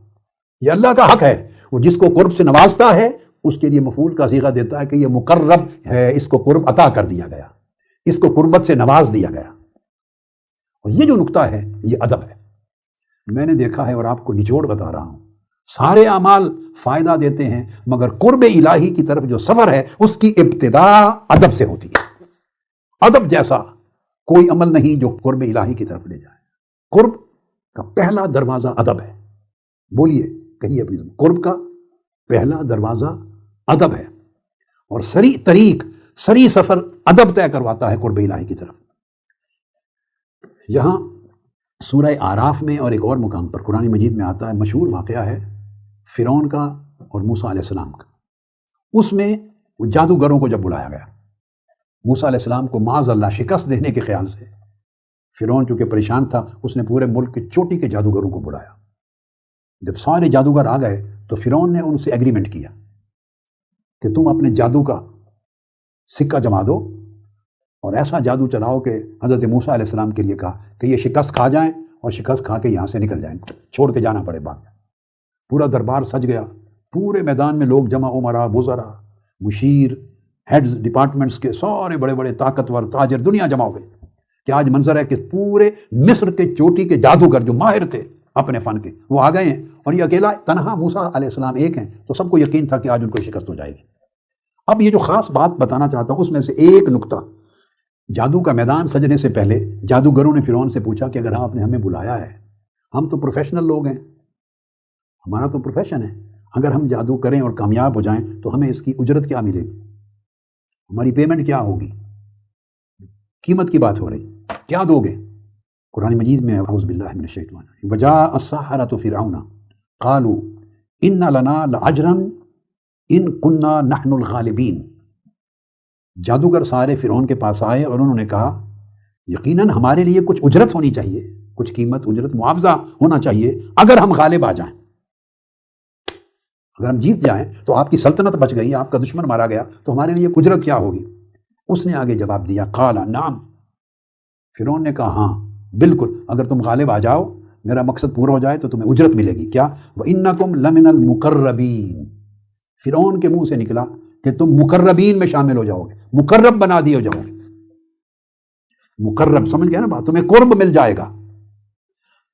یہ اللہ کا حق ہے، وہ جس کو قرب سے نوازتا ہے اس کے لیے مفعول کا صیغہ دیتا ہے کہ یہ مقرب ہے، اس کو قرب عطا کر دیا گیا، اس کو قربت سے نواز دیا گیا۔ اور یہ جو نقطہ ہے یہ ادب ہے۔ میں نے دیکھا ہے اور آپ کو نچوڑ بتا رہا ہوں، سارے اعمال فائدہ دیتے ہیں مگر قرب الہی کی طرف جو سفر ہے اس کی ابتدا ادب سے ہوتی ہے۔ ادب جیسا کوئی عمل نہیں جو قرب الہی کی طرف لے جائے۔ قرب کا پہلا دروازہ ادب ہے۔ بولیے، کہیے اپنی زبان، قرب کا پہلا دروازہ ادب ہے، اور سری طریق، سری سفر ادب طے کرواتا ہے قرب الہی کی طرف۔ یہاں سورہ اعراف میں اور ایک اور مقام پر قرآن مجید میں آتا ہے، مشہور واقعہ ہے فرعون کا اور موسیٰ علیہ السلام کا۔ اس میں جادوگروں کو جب بلایا گیا، موسیٰ علیہ السلام کو معاذ اللہ شکست دینے کے خیال سے، فرعون چونکہ پریشان تھا، اس نے پورے ملک کے چوٹی کے جادوگروں کو بلایا۔ جب سارے جادوگر آ گئے تو فرعون نے ان سے ایگریمنٹ کیا کہ تم اپنے جادو کا سکہ جما دو اور ایسا جادو چلاؤ کہ حضرت موسیٰ علیہ السلام کے لیے کہا کہ یہ شکست کھا جائیں اور شکست کھا کے یہاں سے نکل جائیں، چھوڑ کے جانا پڑے، بھاگ جائیں۔ پورا دربار سج گیا، پورے میدان میں لوگ جمع، عمرا، وزراء، مشیر، ہیڈز ڈپارٹمنٹس کے سارے بڑے بڑے طاقتور تاجر، دنیا جمع ہو گئی کہ آج منظر ہے کہ پورے مصر کے چوٹی کے جادوگر جو ماہر تھے اپنے فن کے، وہ آ گئے ہیں، اور یہ اکیلا تنہا موسیٰ علیہ السلام ایک ہیں، تو سب کو یقین تھا کہ آج ان کو شکست ہو جائے گی۔ اب یہ جو خاص بات بتانا چاہتا ہوں اس میں سے ایک نقطہ، جادو کا میدان سجنے سے پہلے جادوگروں نے فرعون سے پوچھا کہ اگر آپ نے ہمیں بلایا ہے، ہم تو پروفیشنل لوگ ہیں، ہمارا تو پروفیشن ہے، اگر ہم جادو کریں اور کامیاب ہو جائیں تو ہمیں اس کی اجرت کیا ملے گی، ہماری پیمنٹ کیا ہوگی، قیمت کی بات ہو رہی، کیا دو گے؟ قرآن مجید میں اعوذ باللہ من الشیطان الرجیم، وجاء السحرۃ فرعون قالوا ان لنا لاجرا ان كنا نحن الغالبین۔ جادوگر سارے فرعون کے پاس آئے اور انہوں نے کہا یقیناً ہمارے لیے کچھ اجرت ہونی چاہیے، کچھ قیمت، اجرت، معاوضہ ہونا چاہیے اگر ہم غالب آ جائیں، اگر ہم جیت جائیں تو آپ کی سلطنت بچ گئی، آپ کا دشمن مارا گیا، تو ہمارے لیے اجرت کیا ہوگی؟ اس نے آگے جواب دیا، قال نعم، فرعون نے کہا ہاں بالکل، اگر تم غالب آ جاؤ، میرا مقصد پورا ہو جائے تو تمہیں اجرت ملے گی۔ کیا؟ وَإِنَّكُمْ لَمِنَ الْمُقَرَّبِينَ، فرعون کے منہ سے نکلا کہ تم مقربین میں شامل ہو جاؤ گے، مقرب بنا دیے جاؤ گے، مقرب، سمجھ گئے نا بات، تمہیں قرب مل جائے گا۔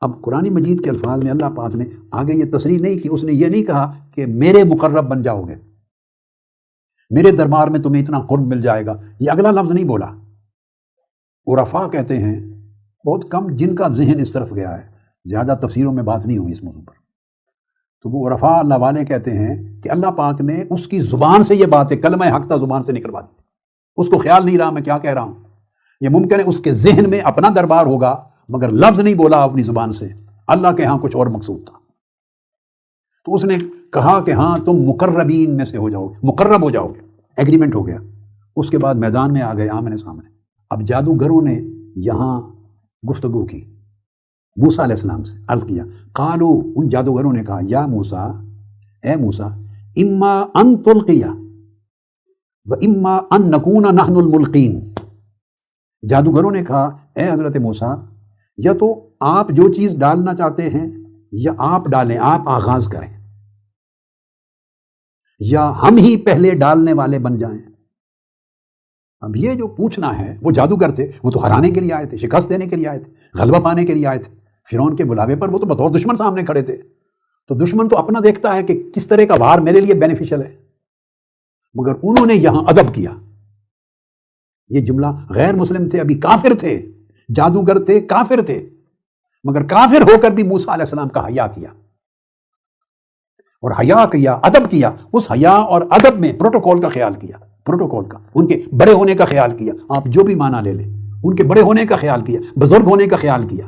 اب قرآن مجید کے الفاظ میں اللہ پاک نے آگے یہ تصریح نہیں کی، اس نے یہ نہیں کہا کہ میرے مقرب بن جاؤ گے، میرے دربار میں تمہیں اتنا قرب مل جائے گا، یہ اگلا لفظ نہیں بولا۔ عرفاء کہتے ہیں، بہت کم جن کا ذہن اس طرف گیا ہے، زیادہ تفسیروں میں بات نہیں ہوئی اس موضوع پر، تو وہ عرفاء اللہ والے کہتے ہیں کہ اللہ پاک نے اس کی زبان سے یہ بات ہے، کلمہ حق تا زبان سے نکلوا دی، اس کو خیال نہیں رہا میں کیا کہہ رہا ہوں، یہ ممکن ہے اس کے ذہن میں اپنا دربار ہوگا مگر لفظ نہیں بولا اپنی زبان سے، اللہ کے ہاں کچھ اور مقصود تھا، تو اس نے کہا کہ ہاں تم مقربین میں سے ہو جاؤ گے، مقرب ہو جاؤ گے، ایگریمنٹ ہو گیا۔ اس کے بعد میدان میں آ گئے آمنے سامنے۔ اب جادوگروں نے یہاں گفتگو کی موسیٰ علیہ السلام سے، عرض کیا، قالو، ان جادوگروں نے کہا، یا موسیٰ، اے موسیٰ، اما ان تلقیا و اما ان نکون نحن الملقین۔ جادوگروں نے کہا، اے حضرت موسیٰ، یا تو آپ جو چیز ڈالنا چاہتے ہیں یا آپ ڈالیں، آپ آغاز کریں، یا ہم ہی پہلے ڈالنے والے بن جائیں۔ اب یہ جو پوچھنا ہے، وہ جادوگر تھے، وہ تو ہرانے کے لیے آئے تھے، شکست دینے کے لیے آئے تھے، غلبہ پانے کے لیے آئے تھے، فرعون کے بلاوے پر وہ تو بطور دشمن سامنے کھڑے تھے، تو دشمن تو اپنا دیکھتا ہے کہ کس طرح کا وار میرے لیے بینیفیشل ہے، مگر انہوں نے یہاں ادب کیا۔ یہ جملہ غیر مسلم تھے، ابھی کافر تھے، جادوگر تھے، کافر تھے، مگر کافر ہو کر بھی موسیٰ علیہ السلام کا حیا کیا، اور حیا کیا، ادب کیا، اس حیا اور ادب میں پروٹوکول کا خیال کیا، پروٹوکول کا، ان کے بڑے ہونے کا خیال کیا، آپ جو بھی معنی لے لیں، ان کے بڑے ہونے کا خیال کیا، بزرگ ہونے کا خیال کیا،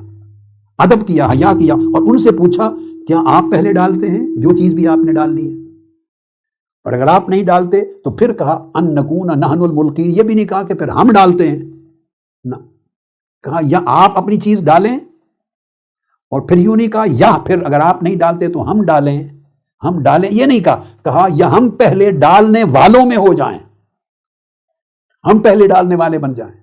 ادب کیا، حیا کیا، اور ان سے پوچھا کیا آپ پہلے ڈالتے ہیں جو چیز بھی آپ نے ڈالنی ہے؟ اور اگر آپ نہیں ڈالتے تو پھر کہا ان نکون نحن الملقین، یہ بھی نہیں کہا کہ پھر ہم ڈالتے ہیں، نہ، کہا یا آپ اپنی چیز ڈالیں، اور پھر یوں نہیں کہا یا پھر اگر آپ نہیں ڈالتے تو ہم ڈالیں، ہم ڈالیں یہ نہیں کہا یا ہم پہلے ڈالنے والوں میں ہو جائیں، ہم پہلے ڈالنے والے بن جائیں،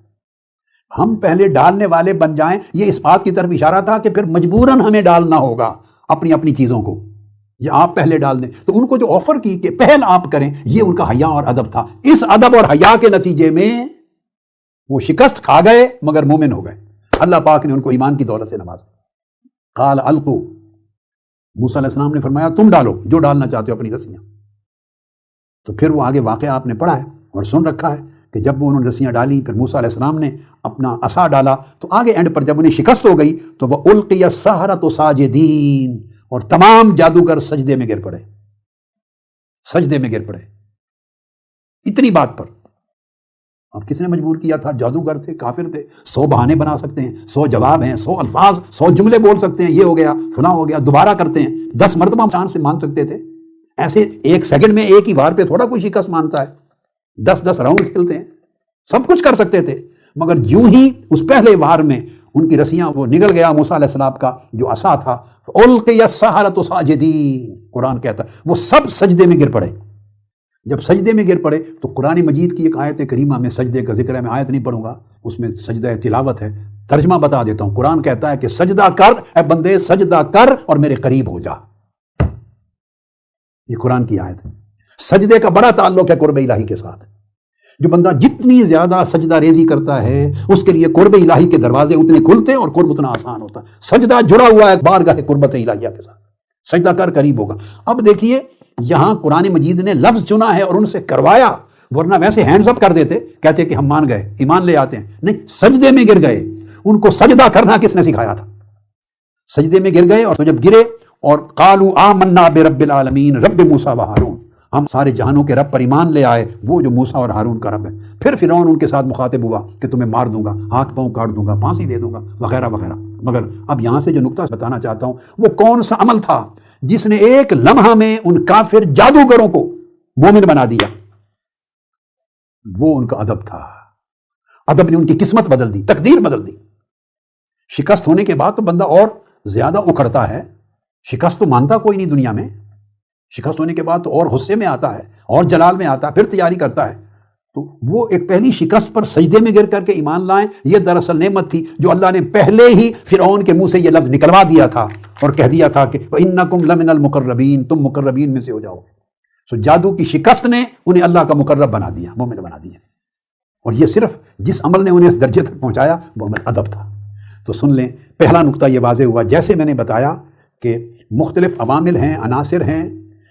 ہم پہلے ڈالنے والے بن جائیں، یہ اس بات کی طرف اشارہ تھا کہ پھر مجبوراً ہمیں ڈالنا ہوگا اپنی اپنی چیزوں کو، یا آپ پہلے ڈال دیں۔ تو ان کو جو آفر کی کہ پہل آپ کریں، یہ ان کا حیا اور ادب تھا۔ اس ادب اور حیا کے نتیجے میں وہ شکست کھا گئے مگر مومن ہو گئے، اللہ پاک نے ان کو ایمان کی دولت سے نوازا۔ قال القوا، موسیٰ علیہ السلام نے فرمایا تم ڈالو جو ڈالنا چاہتے ہو اپنی رسیاں۔ تو پھر وہ آگے واقعہ آپ نے پڑھا ہے اور سن رکھا ہے کہ جب وہ انہوں نے رسیاں ڈالی، پھر موسیٰ علیہ السلام نے اپنا عصا ڈالا، تو آگے اینڈ پر جب انہیں شکست ہو گئی تو وہ القی السحرۃ ساجدین، اور تمام جادوگر سجدے میں گر پڑے، سجدے میں گر پڑے۔ اتنی بات پر اب کس نے مجبور کیا تھا؟ جادوگر تھے، کافر تھے، 100 بہانے بنا سکتے ہیں، 100 جواب ہیں، 100 الفاظ، 100 جملے بول سکتے ہیں، یہ ہو گیا فلاں ہو گیا، دوبارہ کرتے ہیں، 10 مرتبہ چانس سے مان سکتے تھے۔ ایسے ایک سیکنڈ میں ایک ہی وار پہ تھوڑا کوئی شکست مانتا ہے، 10 راؤنڈ کھیلتے ہیں، سب کچھ کر سکتے تھے، مگر جو ہی اس پہلے وار میں ان کی رسیاں وہ نگل گیا موسیٰ علیہ السلام کا جو عصا تھا، القی السحرۃ ساجدین، قرآن کہتا ہے وہ سب سجدے میں گر پڑے۔ جب سجدے میں گر پڑے تو قرآن مجید کی ایک آیت کریمہ میں سجدے کا ذکر ہے، میں آیت نہیں پڑھوں گا، اس میں سجدہ تلاوت ہے، ترجمہ بتا دیتا ہوں۔ قرآن کہتا ہے کہ سجدہ کر اے بندے، سجدہ کر اور میرے قریب ہو جا، یہ قرآن کی آیت ہے۔ سجدے کا بڑا تعلق ہے قرب الہی کے ساتھ۔ جو بندہ جتنی زیادہ سجدہ ریزی کرتا ہے اس کے لیے قرب الہی کے دروازے اتنے کھلتے ہیں اور قرب اتنا آسان ہوتا ہے۔ سجدہ جڑا ہوا ہے بارگاہ قربت الہیہ کے ساتھ، سجدہ کر قریب ہوگا۔ اب دیکھیے یہاں قرآن مجید نے لفظ چنا ہے اور ان سے کروایا، ورنہ ویسے ہینڈز اپ کر دیتے، کہتے کہ ہم مان گئے، ایمان لے آتے ہیں، نہیں، سجدے میں گر گئے۔ ان کو سجدہ کرنا کس نے سکھایا تھا؟ سجدے میں گر گئے، اور تو جب گرے اور قالوا آمنا برب العالمین رب موسیٰ و ہارون، ہم سارے جہانوں کے رب پر ایمان لے آئے، وہ جو موسیٰ اور ہارون کا رب ہے۔ پھر فرعون ان کے ساتھ مخاطب ہوا کہ تمہیں مار دوں گا، ہاتھ پاؤں کاٹ دوں گا، پھانسی دے دوں گا، وغیرہ وغیرہ۔ مگر اب یہاں سے جو نقطہ بتانا چاہتا ہوں، وہ کون سا عمل تھا جس نے ایک لمحہ میں ان کافر جادوگروں کو مومن بنا دیا؟ وہ ان کا ادب تھا۔ ادب نے ان کی قسمت بدل دی، تقدیر بدل دی۔ شکست ہونے کے بعد تو بندہ اور زیادہ اکھڑتا ہے، شکست تو مانتا کوئی نہیں دنیا میں، شکست ہونے کے بعد تو اور غصے میں آتا ہے اور جلال میں آتا ہے، پھر تیاری کرتا ہے۔ تو وہ ایک پہلی شکست پر سجدے میں گر کر کے ایمان لائیں، یہ دراصل نعمت تھی جو اللہ نے پہلے ہی فرعون کے منہ سے یہ لفظ نکلوا دیا تھا اور کہہ دیا تھا کہ وَإِنَّكُمْ لَمِنَ الْمُقَرَّبِينَ، تم مقربین میں سے ہو جاؤ گے۔ سو جادو کی شکست نے انہیں اللہ کا مقرب بنا دیا، مومن بنا دیا، اور یہ صرف جس عمل نے انہیں اس درجے تک پہنچایا وہ عمل ادب تھا۔ تو سن لیں، پہلا نقطہ یہ واضح ہوا، جیسے میں نے بتایا کہ مختلف عوامل ہیں، عناصر ہیں،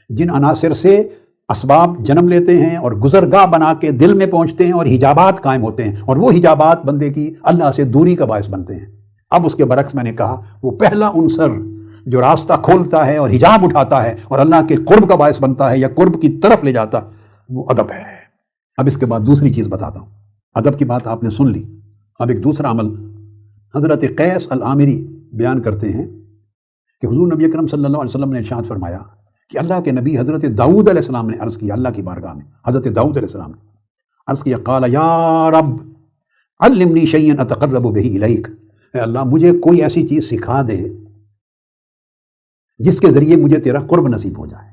جن عناصر سے اسباب جنم لیتے ہیں اور گزرگاہ بنا کے دل میں پہنچتے ہیں اور حجابات قائم ہوتے ہیں، اور وہ حجابات بندے کی اللہ سے دوری کا باعث بنتے ہیں۔ اب اس کے برعکس میں نے کہا وہ پہلا عنصر جو راستہ کھولتا ہے اور حجاب اٹھاتا ہے اور اللہ کے قرب کا باعث بنتا ہے یا قرب کی طرف لے جاتا، وہ ادب ہے۔ اب اس کے بعد دوسری چیز بتاتا ہوں۔ ادب کی بات آپ نے سن لی، اب ایک دوسرا عمل حضرت قیس العامری بیان کرتے ہیں کہ حضور نبی اکرم صلی اللہ علیہ وسلم نے ارشاد فرمایا کہ اللہ کے نبی حضرت داؤد علیہ السلام نے عرض کیا، اللہ کی بارگاہ میں حضرت داؤد علیہ السلام نے عرض کیا، قال یا رب علمنی شیئا اتقرب بہ الیک، اے اللہ مجھے کوئی ایسی چیز سکھا دے جس کے ذریعے مجھے تیرا قرب نصیب ہو جائے،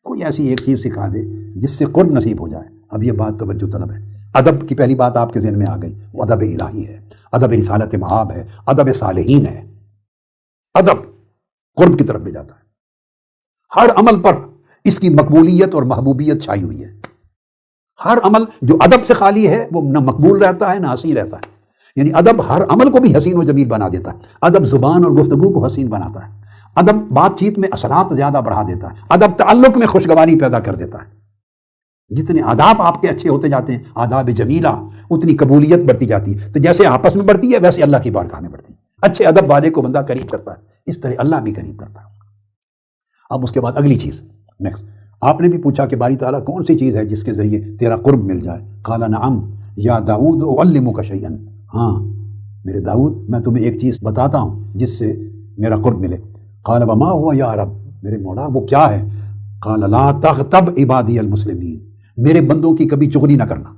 کوئی ایسی ایک چیز سکھا دے جس سے قرب نصیب ہو جائے۔ اب یہ بات توجہ طلب ہے، ادب کی پہلی بات آپ کے ذہن میں آ گئی، وہ ادب الہی ہے، ادب رسالت مآب ہے، ادب صالحین ہے۔ ادب قرب کی طرف لے جاتا ہے، ہر عمل پر اس کی مقبولیت اور محبوبیت چھائی ہوئی ہے۔ ہر عمل جو ادب سے خالی ہے وہ نہ مقبول رہتا ہے نہ حسین رہتا ہے، یعنی ادب ہر عمل کو بھی حسین و جمیل بنا دیتا ہے۔ ادب زبان اور گفتگو کو حسین بناتا ہے، ادب بات چیت میں اثرات زیادہ بڑھا دیتا ہے، ادب تعلق میں خوشگواری پیدا کر دیتا ہے۔ جتنے آداب آپ کے اچھے ہوتے جاتے ہیں، آداب جمیلہ، اتنی قبولیت بڑھتی جاتی ہے۔ تو جیسے آپس میں بڑھتی ہے ویسے اللہ کی بارگاہ میں بڑھتی ہے۔ اچھے ادب والے کو بندہ قریب کرتا ہے، اس طرح اللہ بھی قریب کرتا ہے۔ اب اس کے بعد اگلی چیز، نیکسٹ، آپ نے بھی پوچھا کہ باری تعالیٰ کون سی چیز ہے جس کے ذریعے تیرا قرب مل جائے؟ قال نعم یا داؤد اعلمک شیئا، ہاں میرے داؤد میں تمہیں ایک چیز بتاتا ہوں جس سے میرا قرب ملے۔ قال وما ہوا یا رب، میرے مولا وہ کیا ہے؟ قال لا تغتب عبادی المسلمین، میرے بندوں کی کبھی چغلی نہ کرنا،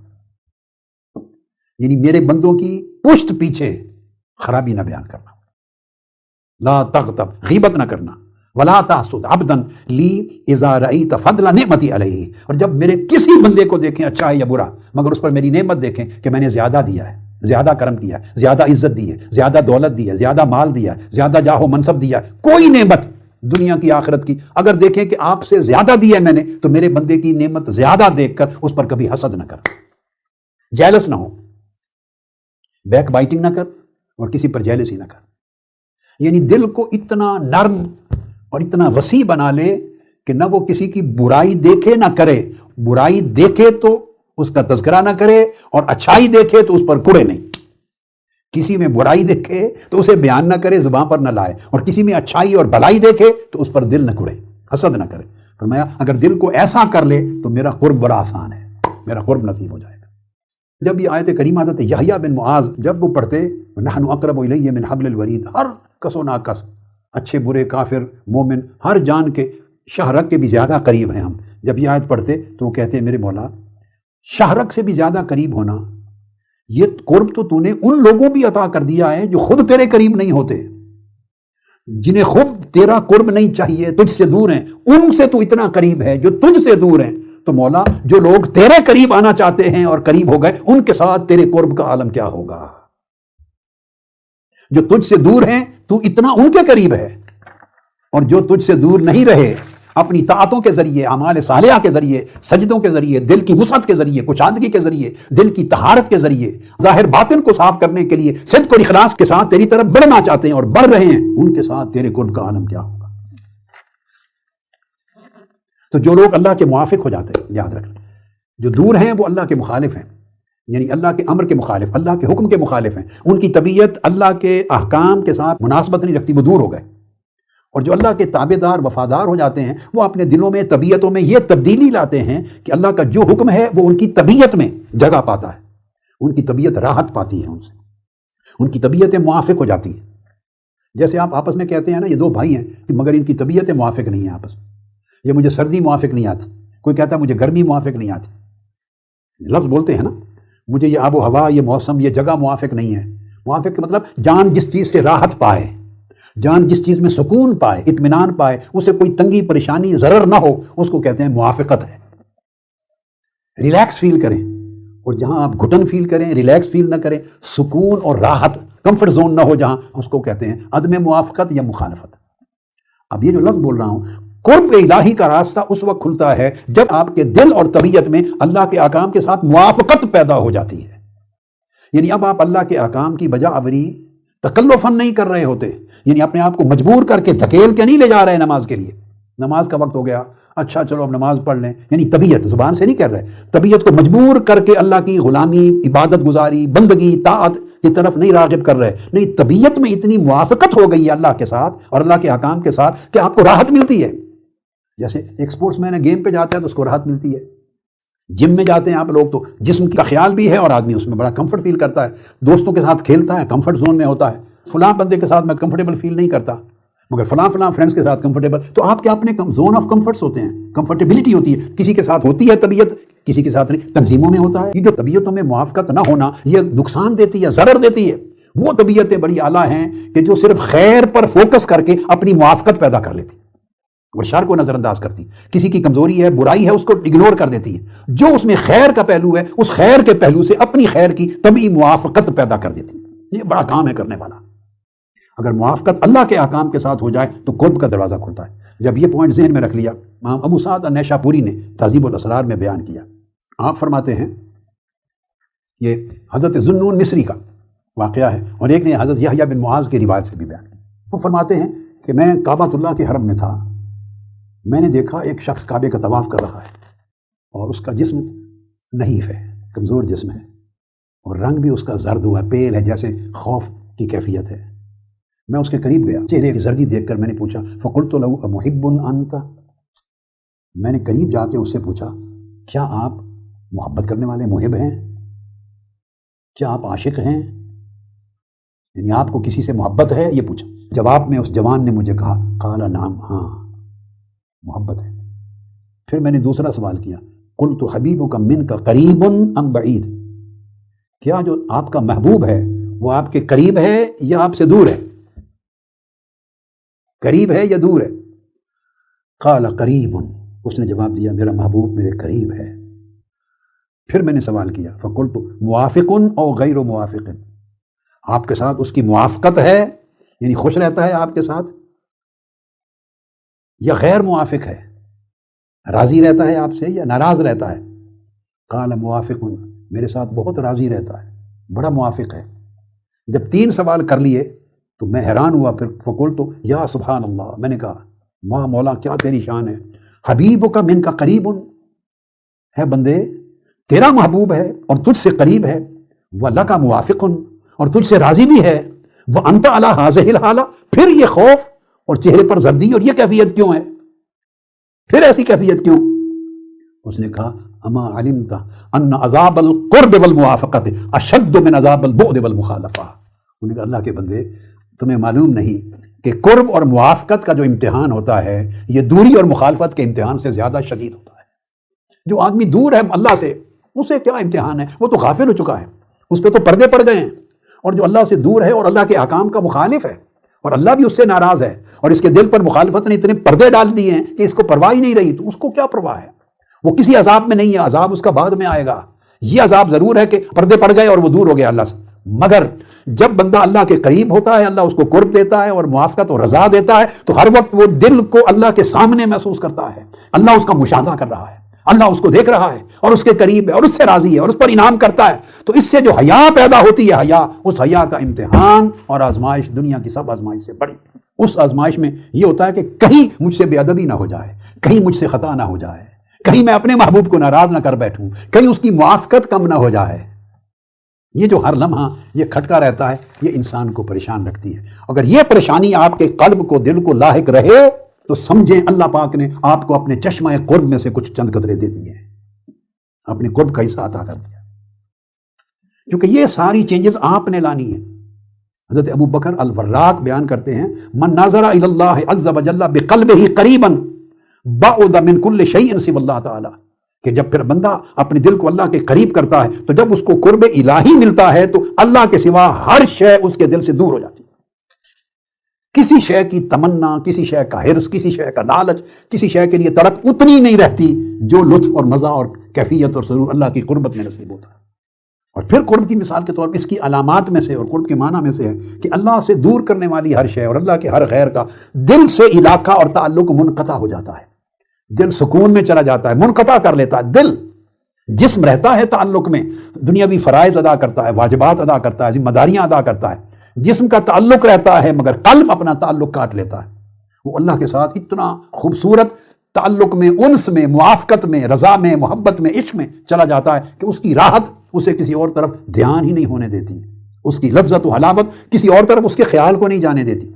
یعنی میرے بندوں کی پشت پیچھے خرابی نہ بیان کرنا، لا تغتب غیبت نہ کرنا، ولا تحسد عبدا لی اذا رأیت فضل نعمتی علیہ، اور جب میرے کسی بندے کو دیکھیں اچھا ہے یا برا مگر اس پر میری نعمت دیکھیں کہ میں نے زیادہ دیا ہے، زیادہ کرم کیا ہے، زیادہ عزت دی ہے، زیادہ دولت دی ہے، زیادہ مال دیا ہے، زیادہ جاہ و منصب دیا ہے، کوئی نعمت دنیا کی آخرت کی اگر دیکھیں کہ آپ سے زیادہ دی ہے میں نے، تو میرے بندے کی نعمت زیادہ دیکھ کر اس پر کبھی حسد نہ کر، جیلس نہ ہو، بیک بائٹنگ نہ کر اور کسی پر جیلسی نہ کر، یعنی دل کو اتنا نرم اور اتنا وسیع بنا لے کہ نہ وہ کسی کی برائی دیکھے نہ کرے، برائی دیکھے تو اس کا تذکرہ نہ کرے اور اچھائی دیکھے تو اس پر کوڑے نہیں، کسی میں برائی دیکھے تو اسے بیان نہ کرے، زبان پر نہ لائے، اور کسی میں اچھائی اور بھلائی دیکھے تو اس پر دل نہ کوڑے، حسد نہ کرے۔ فرمایا اگر دل کو ایسا کر لے تو میرا قرب بڑا آسان ہے، میرا قرب نصیب ہو جائے گا۔ جب یہ آیت کریمہ حضرت یحییٰ بن معاذ جب وہ پڑھتے نحن اقرب الیہ من حبل الورید، ہر کس و ناکس، اچھے برے کافر مومن ہر جان کے شہرک کے بھی زیادہ قریب ہیں ہم، جب یہ آیت پڑھتے تو وہ کہتے ہیں میرے مولا شہرک سے بھی زیادہ قریب ہونا، یہ قرب تو نے ان لوگوں بھی عطا کر دیا ہے جو خود تیرے قریب نہیں ہوتے، جنہیں خود تیرا قرب نہیں چاہیے، تجھ سے دور ہیں، ان سے تو اتنا قریب ہے جو تجھ سے دور ہیں۔ تو مولا جو لوگ تیرے قریب آنا چاہتے ہیں اور قریب ہو گئے ان کے ساتھ تیرے قرب کا عالم کیا ہوگا؟ جو تجھ سے دور ہیں تو اتنا ان کے قریب ہے، اور جو تجھ سے دور نہیں رہے اپنی طاعتوں کے ذریعے، اعمال صالحہ کے ذریعے، سجدوں کے ذریعے، دل کی وسعت کے ذریعے، کشادگی کے ذریعے، دل کی طہارت کے ذریعے، ظاہر باطن کو صاف کرنے کے لیے صدق اور اخلاص کے ساتھ تیری طرف بڑھنا چاہتے ہیں اور بڑھ رہے ہیں، ان کے ساتھ تیرے قرب کا عالم کیا ہوگا؟ تو جو لوگ اللہ کے موافق ہو جاتے ہیں، یاد رکھیں جو دور ہیں وہ اللہ کے مخالف ہیں، یعنی اللہ کے امر کے مخالف، اللہ کے حکم کے مخالف ہیں، ان کی طبیعت اللہ کے احکام کے ساتھ مناسبت نہیں رکھتی، وہ دور ہو گئے۔ اور جو اللہ کے تابع دار وفادار ہو جاتے ہیں وہ اپنے دلوں میں طبیعتوں میں یہ تبدیلی لاتے ہیں کہ اللہ کا جو حکم ہے وہ ان کی طبیعت میں جگہ پاتا ہے، ان کی طبیعت راحت پاتی ہے، ان سے ان کی طبیعتیں موافق ہو جاتی ہیں۔ جیسے آپ آپس میں کہتے ہیں نا یہ دو بھائی ہیں کہ مگر ان کی طبیعتیں موافق نہیں ہیں آپس میں، یہ مجھے سردی موافق نہیں آتی، کوئی کہتا ہے مجھے گرمی موافق نہیں آتی، لفظ بولتے ہیں نا، مجھے یہ آب و ہوا، یہ موسم، یہ جگہ موافق نہیں ہے۔ موافق کا مطلب جان جس چیز سے راحت پائے، جان جس چیز میں سکون پائے، اطمینان پائے، اسے کوئی تنگی پریشانی ضرر نہ ہو، اس کو کہتے ہیں موافقت ہے۔ ریلیکس فیل کریں، اور جہاں آپ گھٹن فیل کریں، ریلیکس فیل نہ کریں، سکون اور راحت کمفرٹ زون نہ ہو جہاں، اس کو کہتے ہیں عدم موافقت یا مخالفت۔ اب یہ جو لفظ بول رہا ہوں، قرب الہی کا راستہ اس وقت کھلتا ہے جب آپ کے دل اور طبیعت میں اللہ کے احکام کے ساتھ موافقت پیدا ہو جاتی ہے، یعنی اب آپ اللہ کے احکام کی بجا آوری تکلفاً نہیں کر رہے ہوتے، یعنی اپنے آپ کو مجبور کر کے دھکیل کے نہیں لے جا رہے نماز کے لیے، نماز کا وقت ہو گیا اچھا چلو اب نماز پڑھ لیں، یعنی طبیعت زبان سے نہیں کر رہے، طبیعت کو مجبور کر کے اللہ کی غلامی، عبادت گزاری، بندگی، طاعت کی طرف نہیں راغب کر رہے، نہیں، طبیعت میں اتنی موافقت ہو گئی ہے اللہ کے ساتھ اور اللہ کے احکام کے ساتھ کہ آپ کو راحت ملتی ہے۔ جیسے ایک سپورٹس مین ہے، گیم پہ جاتا ہے تو اس کو راحت ملتی ہے، جم میں جاتے ہیں آپ لوگ تو جسم کا خیال بھی ہے اور آدمی اس میں بڑا کمفرٹ فیل کرتا ہے، دوستوں کے ساتھ کھیلتا ہے کمفرٹ زون میں ہوتا ہے، فلاں بندے کے ساتھ میں کمفرٹیبل فیل نہیں کرتا مگر فلاں فرینڈس کے ساتھ کمفرٹیبل، تو آپ کے اپنے زون آف کمفرٹس ہوتے ہیں، کمفرٹیبلٹی ہوتی ہے، کسی کے ساتھ ہوتی ہے طبیعت، کسی کے ساتھ نہیں، تنظیموں میں ہوتا ہے۔ یہ جو طبیعتوں میں موافقت نہ ہونا یہ نقصان دیتی ہے، ضرر دیتی ہے۔ وہ طبیعتیں بڑی اعلیٰ ہیں کہ جو صرف خیر پر فوکس کر کے اپنی موافقت پیدا کر لیتی اور شر کو نظر انداز کرتی، کسی کی کمزوری ہے، برائی ہے، اس کو اگنور کر دیتی ہے، جو اس میں خیر کا پہلو ہے اس خیر کے پہلو سے اپنی خیر کی طبعی موافقت پیدا کر دیتی۔ یہ بڑا کام ہے کرنے والا۔ اگر موافقت اللہ کے احکام کے ساتھ ہو جائے تو قرب کا دروازہ کھلتا ہے۔ جب یہ پوائنٹ ذہن میں رکھ لیا، امام ابو سعد النیشاپوری نے تہذیب الاسرار میں بیان کیا، آپ فرماتے ہیں یہ حضرت ذوالنون مصری کا واقعہ ہے اور ایک نے حضرت یحییٰ بن معاذ کی روایت سے بھی بیان کیا۔ وہ فرماتے ہیں کہ میں کعبۃ اللہ کے حرم میں تھا، میں نے دیکھا ایک شخص کعبے کا طواف کر رہا ہے اور اس کا جسم نحیف ہے، کمزور جسم ہے، اور رنگ بھی اس کا زرد ہوا پیل ہے، جیسے خوف کی کیفیت ہے۔ میں اس کے قریب گیا، چہرے کی زردی دیکھ کر میں نے پوچھا فقلت لہ امحب انت، میں نے قریب جا کے اس سے پوچھا کیا آپ محبت کرنے والے محب ہیں، کیا آپ عاشق ہیں؟ یعنی آپ کو کسی سے محبت ہے؟ یہ پوچھا۔ جواب میں اس جوان نے مجھے کہا قال نعم، ہاں محبت ہے۔ پھر میں نے دوسرا سوال کیا، قلت حبیبک منک قریب ام بعید، کیا جو آپ کا محبوب ہے وہ آپ کے قریب ہے یا آپ سے دور ہے؟ قریب ہے یا دور ہے؟ قال قریب، اس نے جواب دیا میرا محبوب میرے قریب ہے۔ پھر میں نے سوال کیا فقلت موافق او غیر موافق، آپ کے ساتھ اس کی موافقت ہے یعنی خوش رہتا ہے آپ کے ساتھ، یا غیر موافق ہے، راضی رہتا ہے آپ سے یا ناراض رہتا ہے؟ قال موافق، میرے ساتھ بہت راضی رہتا ہے، بڑا موافق ہے۔ جب 3 سوال کر لیے تو میں حیران ہوا۔ پھر فقلت یا سبحان اللہ، میں نے کہا واہ مولا کیا تیری شان ہے، حبیبک منک قریب، اے بندے تیرا محبوب ہے اور تجھ سے قریب ہے، وَلَكَ موافق، اور تجھ سے راضی بھی ہے، وَأَنْتَ عَلَىٰ هَٰذِهِ الْحَالَةِ، پھر یہ خوف اور چہرے پر زردی اور یہ کیفیت کیوں ہے؟ پھر ایسی کیفیت کیوں؟ اس نے کہا اما علمت ان عذاب القرب والموافقت اشد من عذاب البعد والمخالفہ، انہوں نے کہا اللہ کے بندے تمہیں معلوم نہیں کہ قرب اور موافقت کا جو امتحان ہوتا ہے یہ دوری اور مخالفت کے امتحان سے زیادہ شدید ہوتا ہے۔ جو آدمی دور ہے اللہ سے اسے کیا امتحان ہے، وہ تو غافل ہو چکا ہے، اس پہ تو پردے پڑ گئے ہیں، اور جو اللہ سے دور ہے اور اللہ کے احکام کا مخالف ہے اور اللہ بھی اس سے ناراض ہے اور اس کے دل پر مخالفت نے اتنے پردے ڈال دیے ہیں کہ اس کو پرواہ ہی نہیں رہی، تو اس کو کیا پرواہ ہے؟ وہ کسی عذاب میں نہیں ہے، عذاب اس کا بعد میں آئے گا۔ یہ عذاب ضرور ہے کہ پردے پڑ گئے اور وہ دور ہو گیا اللہ سے، مگر جب بندہ اللہ کے قریب ہوتا ہے اللہ اس کو قرب دیتا ہے اور موافقت اور رضا دیتا ہے تو ہر وقت وہ دل کو اللہ کے سامنے محسوس کرتا ہے، اللہ اس کا مشاہدہ کر رہا ہے، اللہ اس کو دیکھ رہا ہے اور اس کے قریب ہے اور اس سے راضی ہے اور اس پر انعام کرتا ہے، تو اس سے جو حیا پیدا ہوتی ہے، حیا، اس حیا کا امتحان اور آزمائش دنیا کی سب آزمائش سے بڑی۔ اس آزمائش میں یہ ہوتا ہے کہ کہیں مجھ سے بے ادبی نہ ہو جائے، کہیں مجھ سے خطا نہ ہو جائے، کہیں میں اپنے محبوب کو ناراض نہ کر بیٹھوں، کہیں اس کی موافقت کم نہ ہو جائے۔ یہ جو ہر لمحہ یہ کھٹکا رہتا ہے یہ انسان کو پریشان رکھتی ہے۔ اگر یہ پریشانی آپ کے قلب کو دل کو لاحق رہے تو سمجھیں اللہ پاک نے آپ کو اپنے چشمہ قرب میں سے کچھ چند قطرے دے دیے ہیں، اپنے قرب کا حصہ عطا کر دیا، کیونکہ یہ ساری چینجز آپ نے لانی ہے۔ حضرت ابو بکر الوراق بیان کرتے ہیں من ناظر الی اللہ عز وجل بقلبہ قریبا بعد من کل شیء سوی اللہ تعالی، کہ جب پھر بندہ اپنے دل کو اللہ کے قریب کرتا ہے تو جب اس کو قرب الہی ملتا ہے تو اللہ کے سوا ہر شے اس کے دل سے دور ہو جاتی ہے۔ کسی شے کی تمنا، کسی شے کا حرص، کسی شے کا لالچ، کسی شے کے لیے تڑپ اتنی نہیں رہتی جو لطف اور مزہ اور کیفیت اور سرور اللہ کی قربت میں نصیب ہوتا ہے۔ اور پھر قرب کی مثال کے طور پر اس کی علامات میں سے اور قرب کے معنی میں سے ہے کہ اللہ سے دور کرنے والی ہر شے اور اللہ کے ہر خیر کا دل سے علاقہ اور تعلق منقطع ہو جاتا ہے، دل سکون میں چلا جاتا ہے، منقطع کر لیتا ہے دل۔ جسم رہتا ہے تعلق میں، دنیاوی فرائض ادا کرتا ہے، واجبات ادا کرتا ہے، ذمہ داریاں ادا کرتا ہے، جسم کا تعلق رہتا ہے، مگر قلب اپنا تعلق کاٹ لیتا ہے۔ وہ اللہ کے ساتھ اتنا خوبصورت تعلق میں، انس میں، موافقت میں، رضا میں، محبت میں، عشق میں چلا جاتا ہے کہ اس کی راحت اسے کسی اور طرف دھیان ہی نہیں ہونے دیتی، اس کی لذت و حلاوت کسی اور طرف اس کے خیال کو نہیں جانے دیتی۔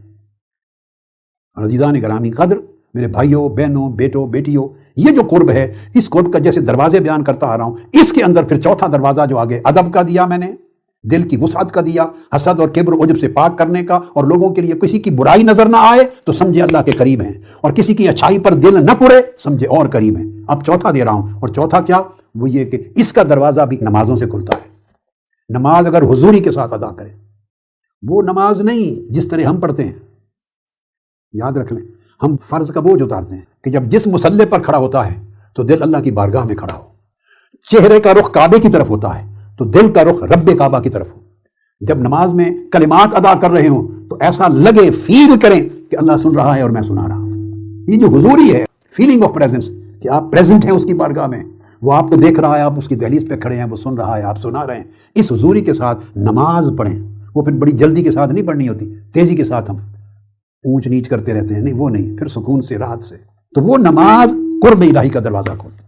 عزیزان گرامی قدر، میرے بھائیوں، بہنوں، بیٹوں، بیٹیوں، یہ جو قرب ہے اس قرب کا جیسے دروازے بیان کرتا آ رہا ہوں، اس کے اندر پھر چوتھا دروازہ جو آگے ادب کا دیا میں نے، دل کی وسعت کا دیا، حسد اور کبر و عجب سے پاک کرنے کا، اور لوگوں کے لیے کسی کی برائی نظر نہ آئے تو سمجھے اللہ کے قریب ہیں، اور کسی کی اچھائی پر دل نہ پڑے سمجھے اور قریب ہیں۔ اب چوتھا دے رہا ہوں، اور چوتھا کیا؟ وہ یہ کہ اس کا دروازہ بھی نمازوں سے کھلتا ہے۔ نماز اگر حضوری کے ساتھ ادا کریں، وہ نماز نہیں جس طرح ہم پڑھتے ہیں۔ یاد رکھ لیں، ہم فرض کا بوجھ اتارتے ہیں کہ جب جس مصلی پر کھڑا ہوتا ہے تو دل اللہ کی بارگاہ میں کھڑا ہو، چہرے کا رخ کعبے کی طرف ہوتا ہے تو دل کا رخ رب کعبہ کی طرف ہو۔ جب نماز میں کلمات ادا کر رہے ہوں تو ایسا لگے، فیل کریں کہ اللہ سن رہا ہے اور میں سنا رہا ہوں۔ یہ جو حضوری ہے، فیلنگ آف پریزنس، کہ آپ پریزنٹ ہیں اس کی بارگاہ میں، وہ آپ کو دیکھ رہا ہے، آپ اس کی دہلیز پہ کھڑے ہیں، وہ سن رہا ہے، آپ سنا رہے ہیں۔ اس حضوری کے ساتھ نماز پڑھیں، وہ پھر بڑی جلدی کے ساتھ نہیں پڑھنی ہوتی، تیزی کے ساتھ ہم اونچ نیچ کرتے رہتے ہیں، نہیں وہ نہیں، پھر سکون سے، راحت سے۔ تو وہ نماز قرب الہی کا دروازہ کھولتی ہے۔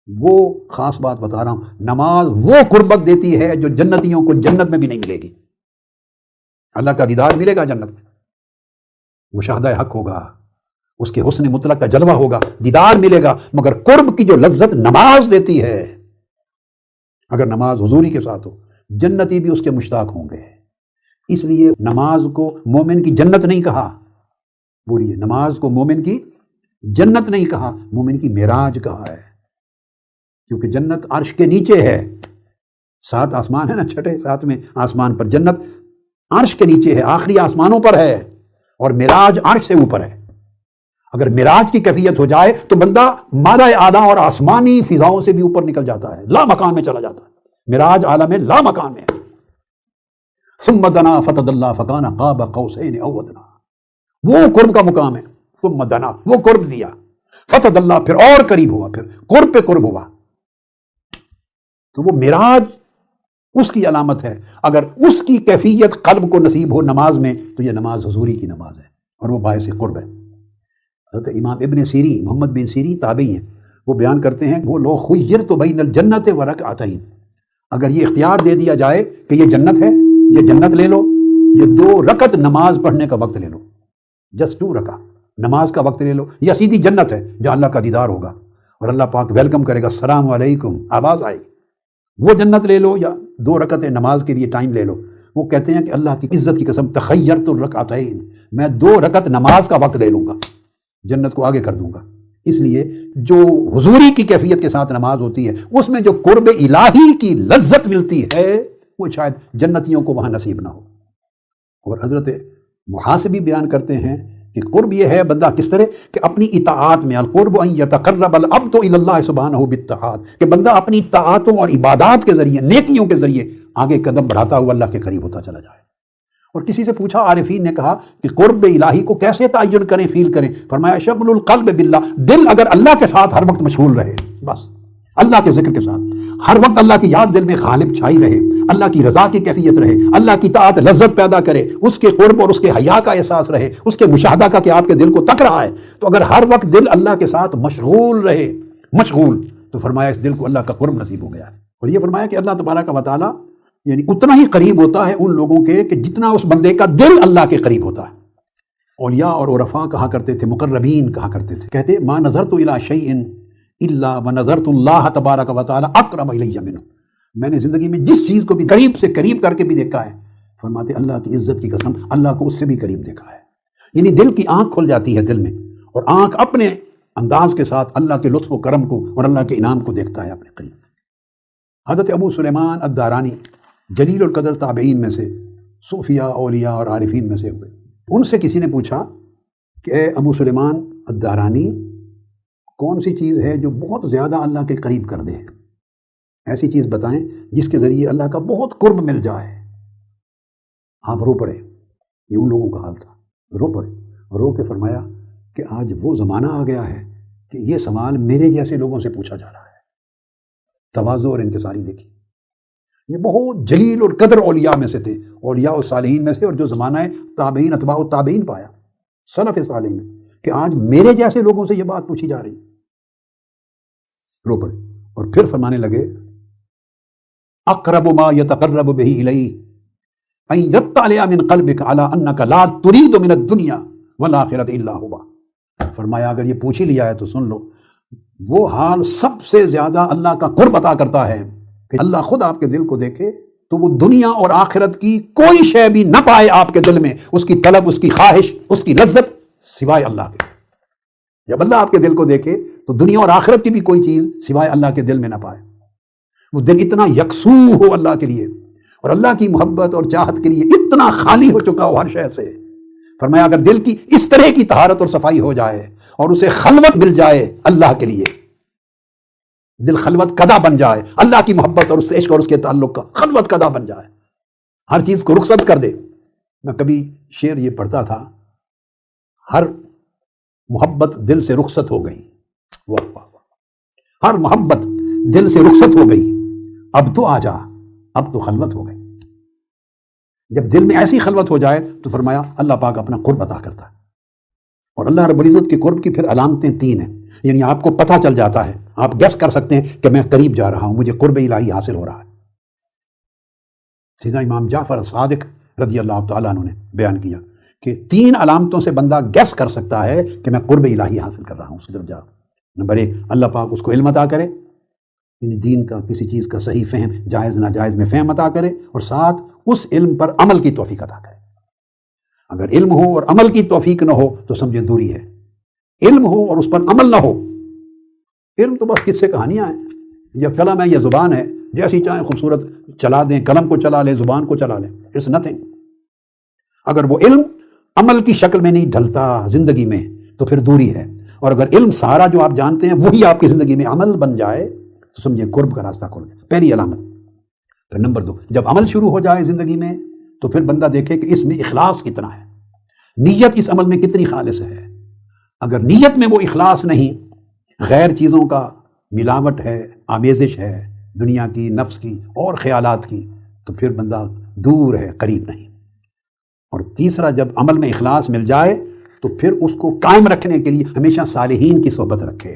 وہ خاص بات بتا رہا ہوں، نماز وہ قربت دیتی ہے جو جنتیوں کو جنت میں بھی نہیں ملے گی۔ اللہ کا دیدار ملے گا جنت میں، مشاہدہ حق ہوگا، اس کے حسن مطلق کا جلوہ ہوگا، دیدار ملے گا، مگر قرب کی جو لذت نماز دیتی ہے، اگر نماز حضوری کے ساتھ ہو، جنتی بھی اس کے مشتاق ہوں گے۔ اس لیے نماز کو مومن کی جنت نہیں کہا، بولیے، نماز کو مومن کی جنت نہیں کہا، مومن کی معراج کہا ہے، کیونکہ جنت عرش کے نیچے ہے، 7 آسمان ہے نا، چھٹے 7ویں آسمان پر جنت عرش کے نیچے ہے، آخری آسمانوں پر ہے، اور معراج عرش سے اوپر ہے۔ اگر معراج کی کیفیت ہو جائے تو بندہ مادہ اعلیٰ اور آسمانی فضاؤں سے بھی اوپر نکل جاتا ہے، لا مکان میں چلا جاتا ہے، معراج عالم لا مکان میں ہے۔ ثم دنا فتدلی فکان قاب قوسین او ادنی، وہ قرب کا مقام ہے۔ ثم دنا، وہ قرب دیا، فتدلی، پھر اور قریب ہوا، پھر قرب پہ قرب ہوا، تو وہ معراج اس کی علامت ہے۔ اگر اس کی کیفیت قلب کو نصیب ہو نماز میں تو یہ نماز حضوری کی نماز ہے اور وہ باعث قرب ہے۔ حضرت امام ابن سیرین، محمد بن سیرین تابعی ہیں، وہ بیان کرتے ہیں وہ لو خیرت بین الجنت و رکعتین، اگر یہ اختیار دے دیا جائے کہ یہ جنت ہے، یہ جنت لے لو، یہ 2 رکعت نماز پڑھنے کا وقت لے لو، جسٹ 2 رکعت نماز کا وقت لے لو، یا سیدھی جنت ہے جہاں اللہ کا دیدار ہوگا اور اللہ پاک ویلکم کرے گا، السلام علیکم آواز آئے گی، وہ جنت لے لو یا 2 رکعتیں نماز کے لیے ٹائم لے لو۔ وہ کہتے ہیں کہ اللہ کی عزت کی قسم تخیرت الرکعتین، میں 2 رکعت نماز کا وقت لے لوں گا، جنت کو آگے کر دوں گا۔ اس لیے جو حضوری کی کیفیت کے ساتھ نماز ہوتی ہے اس میں جو قرب الہی کی لذت ملتی ہے وہ شاید جنتیوں کو وہاں نصیب نہ ہو۔ اور حضرت محاسبی بیان کرتے ہیں کہ قرب یہ ہے بندہ کس طرح کہ اپنی اطاعت میں، القرب ان یتقرب العبد الی اللہ سبحانہ بالطاعات، کہ بندہ اپنی طاعتوں اور عبادات کے ذریعے، نیکیوں کے ذریعے آگے قدم بڑھاتا ہوا اللہ کے قریب ہوتا چلا جائے۔ اور کسی سے پوچھا، عارفین نے کہا کہ قرب الہی کو کیسے تعین کریں، فیل کریں؟ فرمایا شغل القلب باللہ، دل اگر اللہ کے ساتھ ہر وقت مشغول رہے، بس اللہ کے ذکر کے ساتھ ہر وقت اللہ کی یاد دل میں غالب چھائی رہے، اللہ کی رضا کی کیفیت رہے، اللہ کی طاعت لذت پیدا کرے، اس کے قرب اور اس کے حیا کا احساس رہے، اس کے مشاہدہ کا کہ آپ کے دل کو تک رہا ہے، تو اگر ہر وقت دل اللہ کے ساتھ مشغول رہے، مشغول، تو فرمایا اس دل کو اللہ کا قرب نصیب ہو گیا ہے۔ اور یہ فرمایا کہ اللہ تبارک و تعالیٰ یعنی اتنا ہی قریب ہوتا ہے ان لوگوں کے کہ جتنا اس بندے کا دل اللہ کے قریب ہوتا ہے۔ اولیاء اور عرفاء کہا کرتے تھے، مقربین کہا کرتے تھے، کہتے ما نظرت الی شیء الا ونظرت اللہ تبارک و تعالی اقرب الی منہ، میں نے زندگی میں جس چیز کو بھی قریب سے قریب کر کے بھی دیکھا ہے، فرماتے اللہ کی عزت کی قسم اللہ کو اس سے بھی قریب دیکھا ہے۔ یعنی دل کی آنکھ کھل جاتی ہے دل میں، اور آنکھ اپنے انداز کے ساتھ اللہ کے لطف و کرم کو اور اللہ کے انعام کو دیکھتا ہے اپنے قریب۔ حضرت ابو سلیمان الدارانی جلیل القدر تابعین میں سے، صوفیاء، اولیاء اور عارفین میں سے ہوئے۔ ان سے کسی نے پوچھا کہ اے ابو سلیمان الدارانی، کون سی چیز ہے جو بہت زیادہ اللہ کے قریب کر دے؟ ایسی چیز بتائیں جس کے ذریعے اللہ کا بہت قرب مل جائے۔ آپ رو پڑے، یہ ان لوگوں کا حال تھا، رو پڑے، رو کے فرمایا کہ آج وہ زمانہ آ گیا ہے کہ یہ سوال میرے جیسے لوگوں سے پوچھا جا رہا ہے۔ تواضع اور انکساری دیکھی، یہ بہت جلیل اور قدر اولیاء میں سے تھے، اولیاء و صالحین میں سے، اور جو زمانہ تابعین، اتباع التابعین پایا، سلف صالحین میں، کہ آج میرے جیسے لوگوں سے یہ بات پوچھی جا رہی ہے۔ رو پڑے اور پھر فرمانے لگے اقرب ما یتقرب بہ الی ان یطلع من قلبک علی انک لا ترید من الدنیا والآخرۃ الا ہوا۔ فرمایا اگر یہ پوچھ ہی لیا ہے تو سن لو، وہ حال سب سے زیادہ اللہ کا قرب عطا کرتا ہے کہ اللہ خود آپ کے دل کو دیکھے تو وہ دنیا اور آخرت کی کوئی شے بھی نہ پائے آپ کے دل میں، اس کی طلب، اس کی خواہش، اس کی لذت سوائے اللہ کے۔ جب اللہ آپ کے دل کو دیکھے تو دنیا اور آخرت کی بھی کوئی چیز سوائے اللہ کے دل میں نہ پائے۔ وہ دل اتنا یکسو ہو اللہ کے لیے اور اللہ کی محبت اور چاہت کے لیے اتنا خالی ہو چکا ہو ہر شے سے۔ فرمایا اگر دل کی اس طرح کی طہارت اور صفائی ہو جائے اور اسے خلوت مل جائے اللہ کے لیے، دل خلوت قدا بن جائے، اللہ کی محبت اور اس عشق اور اس کے تعلق کا خلوت قدا بن جائے، ہر چیز کو رخصت کر دے۔ میں کبھی شعر یہ پڑھتا تھا، ہر محبت دل سے رخصت ہو گئی، واہ واہ واہ، ہر محبت دل سے رخصت ہو گئی، اب تو آ جا، اب تو خلوت ہو گئی۔ جب دل میں ایسی خلوت ہو جائے تو فرمایا اللہ پاک اپنا قرب عطا کرتا ہے۔ اور اللہ رب العزت کے قرب کی پھر علامتیں 3 ہیں، یعنی آپ کو پتہ چل جاتا ہے، آپ گیس کر سکتے ہیں کہ میں قریب جا رہا ہوں، مجھے قرب الہی حاصل ہو رہا ہے۔ سیدنا امام جعفر صادق رضی اللہ تعالیٰ عنہ نے بیان کیا کہ 3 علامتوں سے بندہ گیس کر سکتا ہے کہ میں قرب الہی حاصل کر رہا ہوں، اس کی طرف جا رہا ہوں۔ نمبر 1، اللہ پاک اس کو علم عطا کرے یعنی دین کا کسی چیز کا صحیح فہم، جائز ناجائز میں فہم عطا کرے، اور ساتھ اس علم پر عمل کی توفیق عطا کرے۔ اگر علم ہو اور عمل کی توفیق نہ ہو تو سمجھے دوری ہے۔ علم ہو اور اس پر عمل نہ ہو، علم تو بس قصے کہانیاں ہیں، یہ قلم ہے، یہ زبان ہے، جیسی چاہیں خوبصورت چلا دیں، قلم کو چلا لیں، زبان کو چلا لیں، اٹس نتھنگ۔ اگر وہ علم عمل کی شکل میں نہیں ڈھلتا زندگی میں تو پھر دوری ہے، اور اگر علم سارا جو آپ جانتے ہیں وہی آپ کی زندگی میں عمل بن جائے تو سمجھیں قرب کا راستہ کھول گیا، پہلی علامت۔ پھر نمبر 2، جب عمل شروع ہو جائے زندگی میں تو پھر بندہ دیکھے کہ اس میں اخلاص کتنا ہے، نیت اس عمل میں کتنی خالص ہے۔ اگر نیت میں وہ اخلاص نہیں، غیر چیزوں کا ملاوٹ ہے، آمیزش ہے، دنیا کی، نفس کی اور خیالات کی، تو پھر بندہ دور ہے، قریب نہیں۔ اور تیسرا، جب عمل میں اخلاص مل جائے تو پھر اس کو قائم رکھنے کے لیے ہمیشہ صالحین کی صحبت رکھے،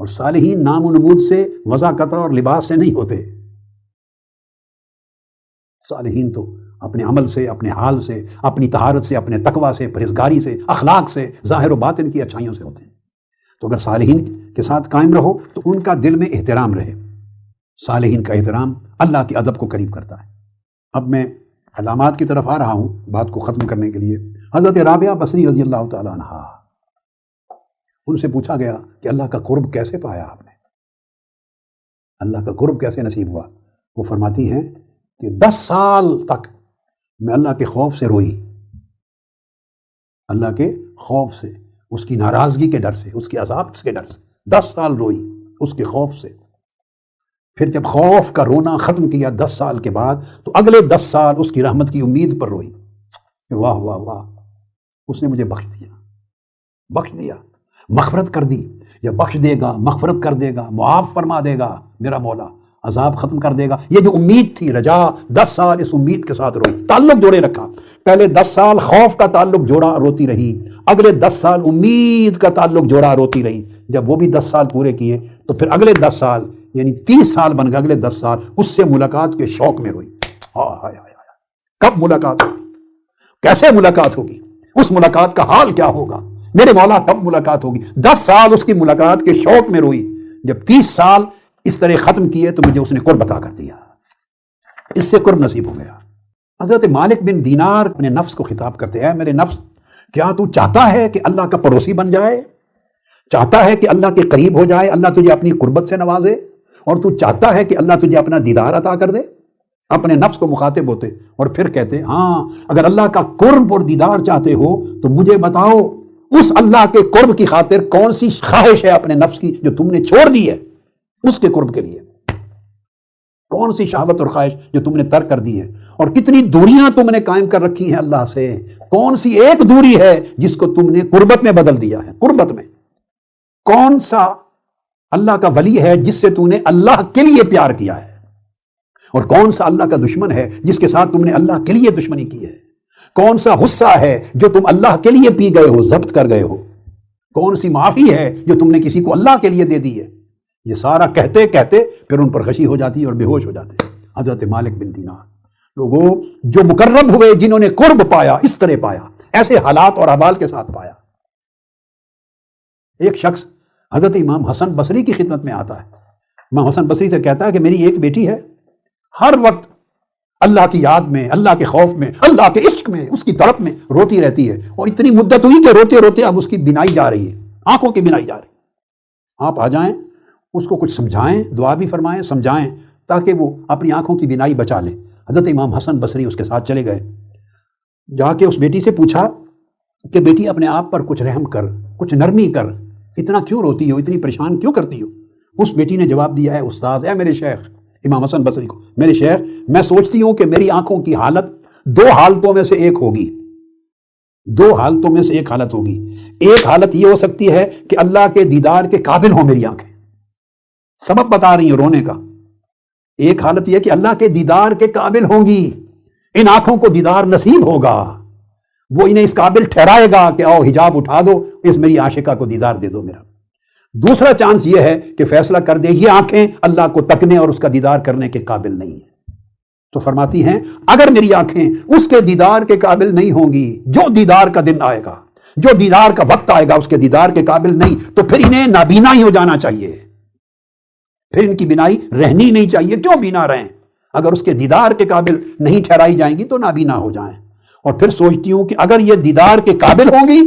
اور صالحین نام و نمود سے، وضاقت اور لباس سے نہیں ہوتے۔ صالحین تو اپنے عمل سے، اپنے حال سے، اپنی طہارت سے، اپنے تقوی سے، پرہیزگاری سے، اخلاق سے، ظاہر و باطن کی اچھائیوں سے ہوتے ہیں۔ تو اگر صالحین کے ساتھ قائم رہو تو ان کا دل میں احترام رہے۔ صالحین کا احترام اللہ کے ادب کو قریب کرتا ہے۔ اب میں علامات کی طرف آ رہا ہوں بات کو ختم کرنے کے لیے۔ حضرت رابعہ بصری رضی اللہ تعالیٰ عنہا، ان سے پوچھا گیا کہ اللہ کا قرب کیسے پایا آپ نے، اللہ کا قرب کیسے نصیب ہوا؟ وہ فرماتی ہیں کہ 10 سال تک میں اللہ کے خوف سے روئی، اللہ کے خوف سے، اس کی ناراضگی کے ڈر سے، اس کے عذاب کے ڈر سے 10 سال روئی اس کے خوف سے۔ پھر جب خوف کا رونا ختم کیا 10 سال کے بعد تو اگلے 10 سال اس کی رحمت کی امید پر روئی کہ واہ واہ واہ، اس نے مجھے بخش دیا، مغفرت کر دی، یا بخش دے گا، مغفرت کر دے گا، معاف فرما دے گا میرا مولا، عذاب ختم کر دے گا۔ یہ جو امید تھی، رجا، 10 سال اس امید کے ساتھ روئی، تعلق جوڑے رکھا۔ پہلے 10 سال خوف کا تعلق جوڑا، روتی رہی، اگلے 10 سال امید کا تعلق جوڑا، روتی رہی۔ جب وہ بھی 10 سال پورے کیے تو پھر اگلے 10 سال یعنی 30 سال بن گئے، اگلے 10 سال اس سے ملاقات کے شوق میں روئی۔ ہائے ہائے، کب ملاقات ہوگی، کیسے ملاقات ہوگی، اس ملاقات کا حال کیا ہوگا، میرے مولا کب ملاقات ہوگی۔ 10 سال اس کی ملاقات کے شوق میں روئی، جب 30 سال اس طرح ختم کیے تو مجھے اس نے قرب عطا کر دیا، اس سے قرب نصیب ہو گیا۔ حضرت مالک بن دینار اپنے نفس کو خطاب کرتے ہیں، میرے نفس، کیا تو چاہتا ہے کہ اللہ کا پڑوسی بن جائے، چاہتا ہے کہ اللہ کے قریب ہو جائے، اللہ تجھے اپنی قربت سے نوازے، اور تو چاہتا ہے کہ اللہ تجھے اپنا دیدار عطا کر دے؟ اپنے نفس کو مخاطب ہوتے اور پھر کہتے، ہاں اگر اللہ کا قرب اور دیدار چاہتے ہو تو مجھے بتاؤ اس اللہ کے قرب کی خاطر کون سی خواہش ہے اپنے نفس کی جو تم نے چھوڑ دی ہے، اس کے قرب کے لیے کون سی شہوت اور خواہش جو تم نے ترک کر دی ہے، اور کتنی دوریاں تم نے قائم کر رکھی ہیں اللہ سے، کون سی ایک دوری ہے جس کو تم نے قربت میں بدل دیا ہے۔ قربت میں کون سا اللہ کا ولی ہے جس سے تم نے اللہ کے لیے پیار کیا ہے، اور کون سا اللہ کا دشمن ہے جس کے ساتھ تم نے اللہ کے لیے دشمنی کی ہے، کون سا غصہ ہے جو تم اللہ کے لیے پی گئے ہو، ضبط کر گئے ہو، کون سی معافی ہے جو تم نے کسی کو اللہ کے لیے دے دی ہے۔ یہ سارا کہتے کہتے پھر ان پر غشی ہو جاتی اور بے ہوش ہو جاتے۔ حضرت مالک بن دینار، لوگوں جو مقرب ہوئے، جنہوں نے قرب پایا، اس طرح پایا، ایسے حالات اور احوال کے ساتھ پایا۔ ایک شخص حضرت امام حسن بصری کی خدمت میں آتا ہے، امام حسن بصری سے کہتا ہے کہ میری ایک بیٹی ہے، ہر وقت اللہ کی یاد میں، اللہ کے خوف میں، اللہ کے عشق میں، اس کی تڑپ میں روتی رہتی ہے، اور اتنی مدت ہوئی کہ روتے روتے اب اس کی بینائی جا رہی ہے، آنکھوں کی بینائی جا رہی ہے۔ آپ آ جائیں، اس کو کچھ سمجھائیں، دعا بھی فرمائیں، سمجھائیں، تاکہ وہ اپنی آنکھوں کی بینائی بچا لے۔ حضرت امام حسن بصری اس کے ساتھ چلے گئے، جا کے اس بیٹی سے پوچھا کہ بیٹی اپنے آپ پر کچھ رحم کر، کچھ نرمی کر، اتنا کیوں روتی ہو، اتنی پریشان کیوں کرتی ہو؟ اس بیٹی نے جواب دیا، ہے استاذ، اے میرے شیخ امام حسن بصری کو، میرے شیخ، میں سوچتی ہوں کہ میری آنکھوں کی حالت 2 حالتوں میں سے ایک ہوگی، 2 حالتوں میں سے ایک حالت ہوگی۔ ایک حالت یہ ہو سکتی ہے کہ اللہ کے دیدار کے قابل ہوں میری آنکھیں، سبب بتا رہی ہیں رونے کا۔ ایک حالت یہ کہ اللہ کے دیدار کے قابل ہوں گی، ان آنکھوں کو دیدار نصیب ہوگا، وہ انہیں اس قابل ٹھہرائے گا کہ آؤ حجاب اٹھا دو، اس میری عاشقہ کو دیدار دے دو میرا۔ دوسرا چانس یہ ہے کہ فیصلہ کر دے یہ آنکھیں اللہ کو تکنے اور اس کا دیدار کرنے کے قابل نہیں ہیں۔ تو فرماتی ہیں اگر میری آنکھیں اس کے دیدار کے قابل نہیں ہوں گی، جو دیدار کا دن آئے گا، جو دیدار کا وقت آئے گا اس کے دیدار کے قابل نہیں تو پھر انہیں نابینا ہی ہو جانا چاہیے، پھر ان کی بینائی رہنی نہیں چاہیے۔ کیوں بینا رہیں؟ اگر اس کے دیدار کے قابل نہیں ٹھہرائی جائیں گی تو نابینا ہو جائیں۔ اور پھر سوچتی ہوں کہ اگر یہ دیدار کے قابل ہوں گی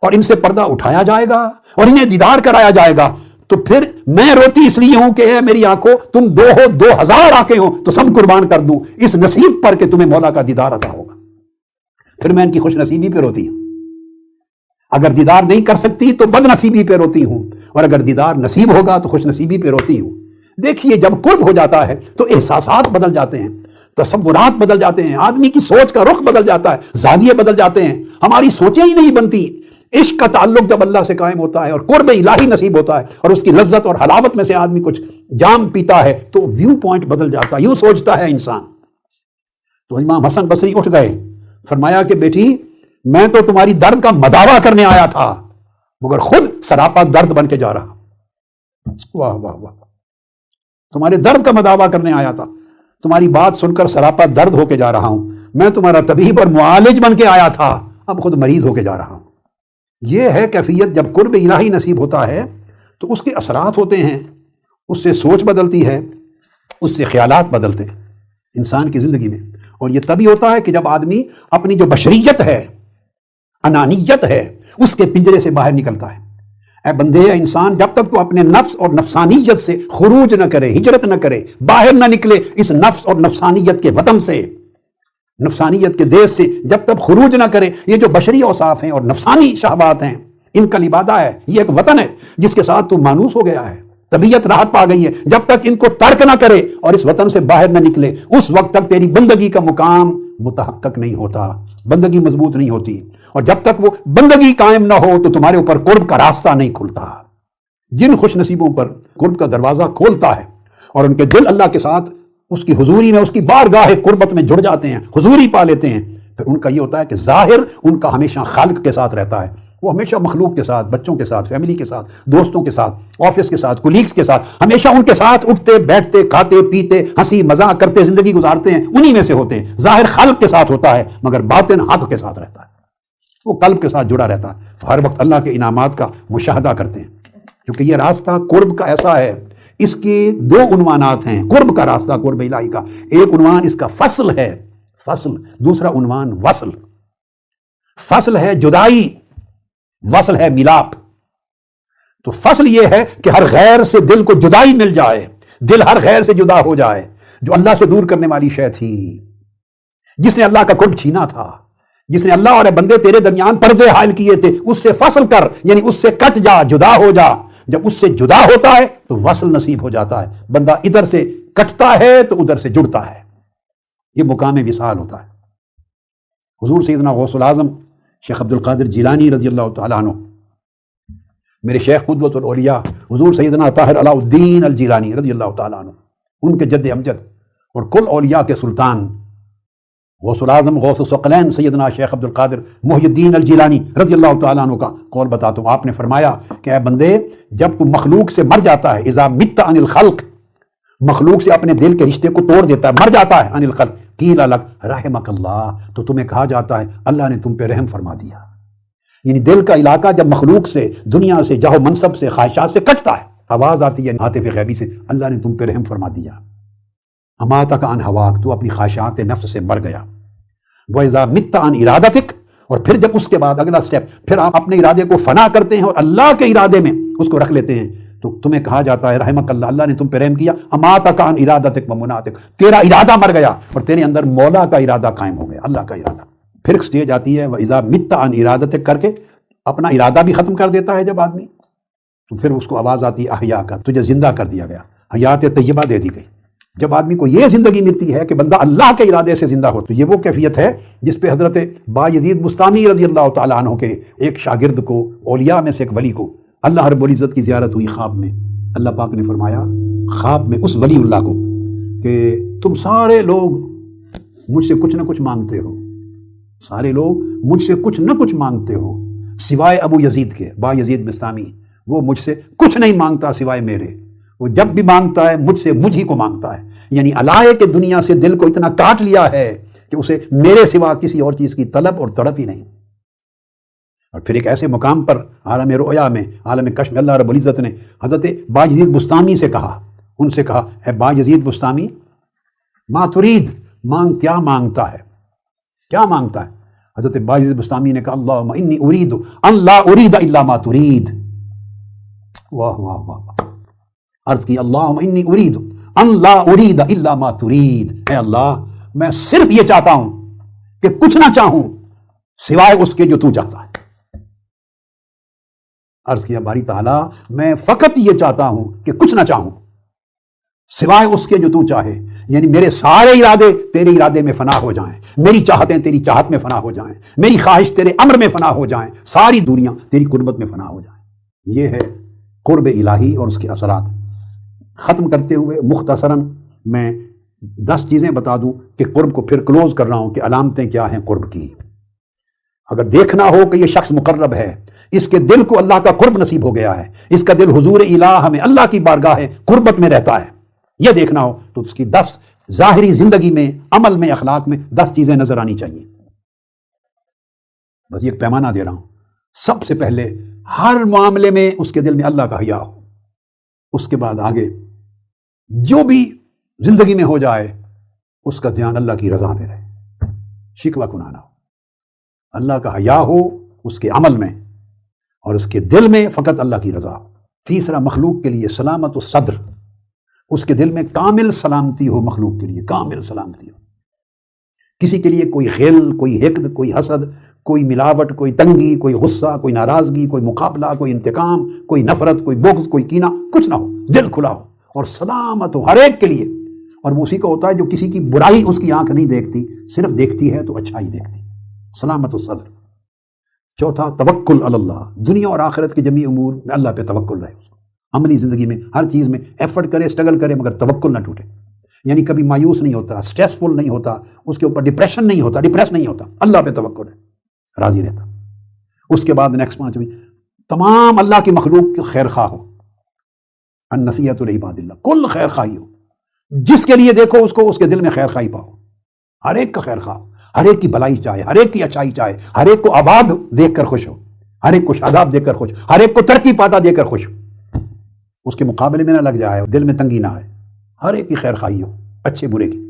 اور ان سے پردہ اٹھایا جائے گا اور انہیں دیدار کرایا جائے گا تو پھر میں روتی اس لیے ہوں کہ اے میری آنکھوں تم 2 ہو 2000 آنکھیں ہوں تو سب قربان کر دوں اس نصیب پر کہ تمہیں مولا کا دیدار عطا ہوگا۔ پھر میں ان کی خوش نصیبی پہ روتی ہوں۔ اگر دیدار نہیں کر سکتی تو بد نصیبی پہ روتی ہوں، اور اگر دیدار نصیب ہوگا تو خوش نصیبی پہ روتی ہوں۔ دیکھیے جب قرب ہو جاتا ہے تو احساسات بدل جاتے ہیں، تصورات بدل جاتے ہیں، آدمی کی سوچ کا رخ بدل جاتا ہے، زاویے بدل جاتے ہیں، ہماری سوچیں ہی نہیں بنتی۔ عشق کا تعلق جب اللہ سے قائم ہوتا ہے اور قرب الہی نصیب ہوتا ہے اور اس کی لذت اور حلاوت میں سے آدمی کچھ جام پیتا ہے تو ویو پوائنٹ بدل جاتا ہے، یوں سوچتا ہے انسان۔ تو امام حسن بصری اٹھ گئے، فرمایا کہ بیٹی میں تو تمہاری درد کا مداوا کرنے آیا تھا مگر خود سراپا درد بن کے جا رہا۔ واہ واہ واہ، تمہارے درد کا مداوا کرنے آیا تھا، تمہاری بات سن کر سراپا درد ہو کے جا رہا ہوں۔ میں تمہارا طبیب اور معالج بن کے آیا تھا، اب خود مریض ہو کے جا رہا ہوں۔ یہ ہے کیفیت جب قرب الہی نصیب ہوتا ہے تو اس کے اثرات ہوتے ہیں، اس سے سوچ بدلتی ہے، اس سے خیالات بدلتے ہیں انسان کی زندگی میں۔ اور یہ تبھی ہوتا ہے کہ جب آدمی اپنی جو بشریت ہے، انانیت ہے، اس کے پنجرے سے باہر نکلتا ہے۔ اے بندے، اے انسان، جب تک تو اپنے نفس اور نفسانیت سے خروج نہ کرے، ہجرت نہ کرے، باہر نہ نکلے اس نفس اور نفسانیت کے وطن سے، نفسانیت کے دیش سے جب تک خروج نہ کرے، یہ جو بشری اوصاف ہیں اور نفسانی شہوات ہیں ان کا لبادہ ہے، یہ ایک وطن ہے جس کے ساتھ تو مانوس ہو گیا ہے، طبیعت راحت پا گئی ہے۔ جب تک ان کو ترک نہ کرے اور اس وطن سے باہر نہ نکلے اس وقت تک تیری بندگی کا مقام متحقق نہیں ہوتا، بندگی مضبوط نہیں ہوتی۔ اور جب تک وہ بندگی قائم نہ ہو تو تمہارے اوپر قرب کا راستہ نہیں کھلتا۔ جن خوش نصیبوں پر قرب کا دروازہ کھولتا ہے اور ان کے دل اللہ کے ساتھ اس کی حضوری میں، اس کی بارگاہ قربت میں جڑ جاتے ہیں، حضوری پا لیتے ہیں، پھر ان کا یہ ہوتا ہے کہ ظاہر ان کا ہمیشہ خالق کے ساتھ رہتا ہے۔ وہ ہمیشہ مخلوق کے ساتھ، بچوں کے ساتھ، فیملی کے ساتھ، دوستوں کے ساتھ، آفس کے ساتھ، کولیگز کے ساتھ، ہمیشہ ان کے ساتھ اٹھتے بیٹھتے کھاتے پیتے ہنسی مذاق کرتے زندگی گزارتے ہیں، انہی میں سے ہوتے ہیں۔ ظاہر خالق کے ساتھ ہوتا ہے مگر باطن حق کے ساتھ رہتا ہے، وہ قلب کے ساتھ جڑا رہتا ہے، ہر وقت اللہ کے انعامات کا مشاہدہ کرتے ہیں۔ کیونکہ یہ راستہ قرب کا ایسا ہے، اس کے 2 عنوانات ہیں قرب کا راستہ، قرب الہی کا۔ ایک عنوان اس کا فصل ہے، فصل، دوسرا عنوان وصل۔ فصل ہے جدائی، وصل ہے ملاپ۔ تو فصل یہ ہے کہ ہر غیر سے دل کو جدائی مل جائے، دل ہر غیر سے جدا ہو جائے، جو اللہ سے دور کرنے والی شے تھی، جس نے اللہ کا قرب چھینا تھا، جس نے اللہ اور بندے تیرے درمیان پردے حائل کیے تھے، اس سے فصل کر، یعنی اس سے کٹ جا، جدا ہو جا۔ جب اس سے جدا ہوتا ہے تو وصل نصیب ہو جاتا ہے، بندہ ادھر سے کٹتا ہے تو ادھر سے جڑتا ہے، یہ مقام وصال ہوتا ہے۔ حضور سیدنا غوث العظم شیخ عبد القادر جیلانی رضی اللہ تعالیٰ عنہ، میرے شیخ قدوۃ الاولیاء حضور سیدنا طاہر علاء الدین الجیلانی رضی اللہ تعالیٰ عنہ، ان کے جد امجد اور کل اولیاء کے سلطان غوث العظم غوث الثقلین سیدنا شیخ عبد القادر محی الدین الجیلانی رضی اللہ تعالیٰ عنہ کا قول بتاتا ہوں۔ آپ نے فرمایا کہ اے بندے، جب تو مخلوق سے مر جاتا ہے، اذا مت عن الخلق، مخلوق سے اپنے دل کے رشتے کو توڑ دیتا ہے، مر جاتا ہے، عن الخلق قیل لک رحمک اللہ، تو تمہیں کہا جاتا ہے اللہ نے تم پہ رحم فرما دیا۔ یعنی دل کا علاقہ جب مخلوق سے، دنیا سے، جاہ و منصب سے، خواہشات سے کٹتا ہے، آواز آتی ہے عاطف غیبی سے، اللہ نے تم پہ رحم فرما دیا۔ اماتک عن ہواک، تو اپنی خواہشات نفس سے مر گیا۔ وَإِذَا مِتَّ عَنْ إِرَادَتِكَ، اور پھر جب اس کے بعد اگلا سٹیپ، پھر آپ اپنے ارادے کو فنا کرتے ہیں اور اللہ کے ارادے میں اس کو رکھ لیتے ہیں، تو تمہیں کہا جاتا ہے رحمک اللہ، اللہ نے تم پہ رحم کیا۔ اماتک عن ارادتک ومناتک، تیرا ارادہ مر گیا اور تیرے اندر مولا کا ارادہ قائم ہو گیا، اللہ کا ارادہ۔ پھر ایک سٹیج آتی ہے وَإِذَا مِتَّ عَنْ إِرَادَتِكَ کر کے اپنا ارادہ بھی ختم کر دیتا ہے جب آدمی، تو پھر اس کو آواز آتی ہے احیا کا، تجھے زندہ کر دیا گیا، حیات طیبہ دے دی گئی۔ جب آدمی کو یہ زندگی ملتی ہے کہ بندہ اللہ کے ارادے سے زندہ ہو، تو یہ وہ کیفیت ہے جس پہ حضرت بایزید بستامی رضی اللہ تعالیٰ عنہ کے ایک شاگرد کو، اولیاء میں سے ایک ولی کو، اللہ رب العزت کی زیارت ہوئی خواب میں۔ اللہ پاک نے فرمایا خواب میں اس ولی اللہ کو کہ تم سارے لوگ مجھ سے کچھ نہ کچھ مانگتے ہو، سارے لوگ مجھ سے کچھ نہ کچھ مانگتے ہو سوائے ابو یزید کے، بایزید بستامی، وہ مجھ سے کچھ نہیں مانگتا سوائے میرے، وہ جب بھی مانگتا ہے مجھ سے مجھ ہی کو مانگتا ہے۔ یعنی علائے کہ دنیا سے دل کو اتنا کاٹ لیا ہے کہ اسے میرے سوا کسی اور چیز کی طلب اور تڑپ ہی نہیں۔ اور پھر ایک ایسے مقام پر عالم رؤیا میں، عالم کشف میں اللہ رب العزت نے حضرت باجزید بستامی سے کہا، ان سے کہا اے باجزید بستامی ما ترید، مانگ کیا مانگتا ہے، کیا مانگتا ہے؟ حضرت باجزید بستامی نے کہا اللہم انی ارید ان لا ارید الا ما ترید۔ واہ واہ واہ، عرض کی اللہم انی ارید ان لا ارید الا ما ترید، اے اللہ میں صرف یہ چاہتا ہوں کہ کچھ نہ چاہوں سوائے اس کے جو تو چاہتا ہے۔ عرض کیا باری تعالیٰ میں فقط یہ چاہتا ہوں کہ کچھ نہ چاہوں سوائے اس کے جو تو چاہے، یعنی میرے سارے ارادے تیرے ارادے میں فنا ہو جائیں، میری چاہتیں تیری چاہت میں فنا ہو جائیں، میری خواہش تیرے امر میں فنا ہو جائیں، ساری دنیا تیری قربت میں فنا ہو جائیں۔ یہ ہے قرب الہی اور اس کے اثرات۔ ختم کرتے ہوئے مختصراً میں 10 چیزیں بتا دوں کہ قرب کو پھر کلوز کر رہا ہوں کہ علامتیں کیا ہیں قرب کی۔ اگر دیکھنا ہو کہ یہ شخص مقرب ہے، اس کے دل کو اللہ کا قرب نصیب ہو گیا ہے، اس کا دل حضور الہ میں اللہ کی بارگاہ قربت میں رہتا ہے، یہ دیکھنا ہو تو اس کی 10 ظاہری زندگی میں، عمل میں، اخلاق میں 10 چیزیں نظر آنی چاہیے۔ بس یہ پیمانہ دے رہا ہوں۔ سب سے پہلے ہر معاملے میں اس کے دل میں اللہ کا حیا ہو، اس کے بعد آگے جو بھی زندگی میں ہو جائے اس کا دھیان اللہ کی رضا پہ رہے، شکوہ کناہ نہ ہو، اللہ کا حیا ہو اس کے عمل میں اور اس کے دل میں فقط اللہ کی رضا ہو۔ تیسرا، مخلوق کے لیے سلامت الصدر، اس کے دل میں کامل سلامتی ہو، مخلوق کے لیے کامل سلامتی ہو، کسی کے لیے کوئی غل، کوئی حقد، کوئی حسد، کوئی ملاوٹ، کوئی تنگی، کوئی غصہ، کوئی ناراضگی، کوئی مقابلہ، کوئی انتقام، کوئی نفرت، کوئی بغض، کوئی کینہ، کچھ نہ ہو، دل کھلا ہو اور سلامت ہو ہر ایک کے لیے۔ اور وہ اسی کا ہوتا ہے جو کسی کی برائی اس کی آنکھ نہیں دیکھتی، صرف دیکھتی ہے تو اچھائی دیکھتی، سلامت الصدر۔ چوتھا، توکل علی اللہ، دنیا اور آخرت کے جمیع امور میں اللہ پہ توکل رہے، اس کو عملی زندگی میں ہر چیز میں ایفرٹ کرے، اسٹرگل کرے، مگر توکل نہ ٹوٹے، یعنی کبھی مایوس نہیں ہوتا، سٹریسفل نہیں ہوتا، اس کے اوپر ڈپریشن نہیں ہوتا، ڈپریس نہیں ہوتا، اللہ پہ توکل ہے، راضی رہتا۔ اس کے بعد نیکسٹ 5ویں، تمام اللہ کی مخلوق کے خیر خواہ ہو، النصیحۃ لعباد اللہ، کل خیر خواہی ہو، جس کے لیے دیکھو اس کو اس کے دل میں خیر خواہی پاؤ، ہر ایک کا خیر خواہ، ہر ایک کی بھلائی چاہے، ہر ایک کی اچھائی چاہے، ہر ایک کو آباد دیکھ کر خوش ہو، ہر ایک کو شاداب دیکھ کر خوش، ہر ایک کو ترقی پاتا دیکھ کر خوش ہو، اس کے مقابلے میں نہ لگ جائے، دل میں تنگی نہ آئے، ہر ایک کی خیر خواہی ہو، اچھے برے کی۔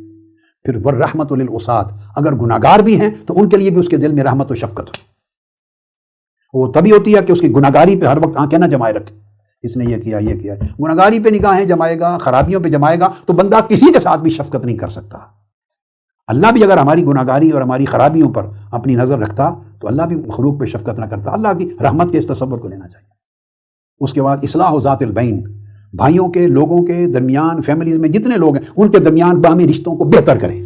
پھر والرحمۃ للعصاۃ، اگر گناہگار بھی ہیں تو ان کے لیے بھی اس کے دل میں رحمت و شفقت ہو۔ وہ تبھی ہوتی ہے کہ اس کی گناہگاری پہ ہر وقت آنکھیں نہ جمائے رکھے، اس نے یہ کیا، یہ کیا، گناہگاری پہ نگاہیں جمائے گا، خرابیوں پہ جمائے گا تو بندہ کسی کے ساتھ بھی شفقت نہیں کر سکتا۔ اللہ بھی اگر ہماری گناہگاری اور ہماری خرابیوں پر اپنی نظر رکھتا تو اللہ بھی مخلوق پہ شفقت نہ کرتا۔ اللہ کی رحمت کے اس تصور کو لینا چاہیے۔ اس کے بعد اصلاح ذات البین، بھائیوں کے، لوگوں کے درمیان، فیملیز میں جتنے لوگ ہیں ان کے درمیان باہمی رشتوں کو بہتر کریں،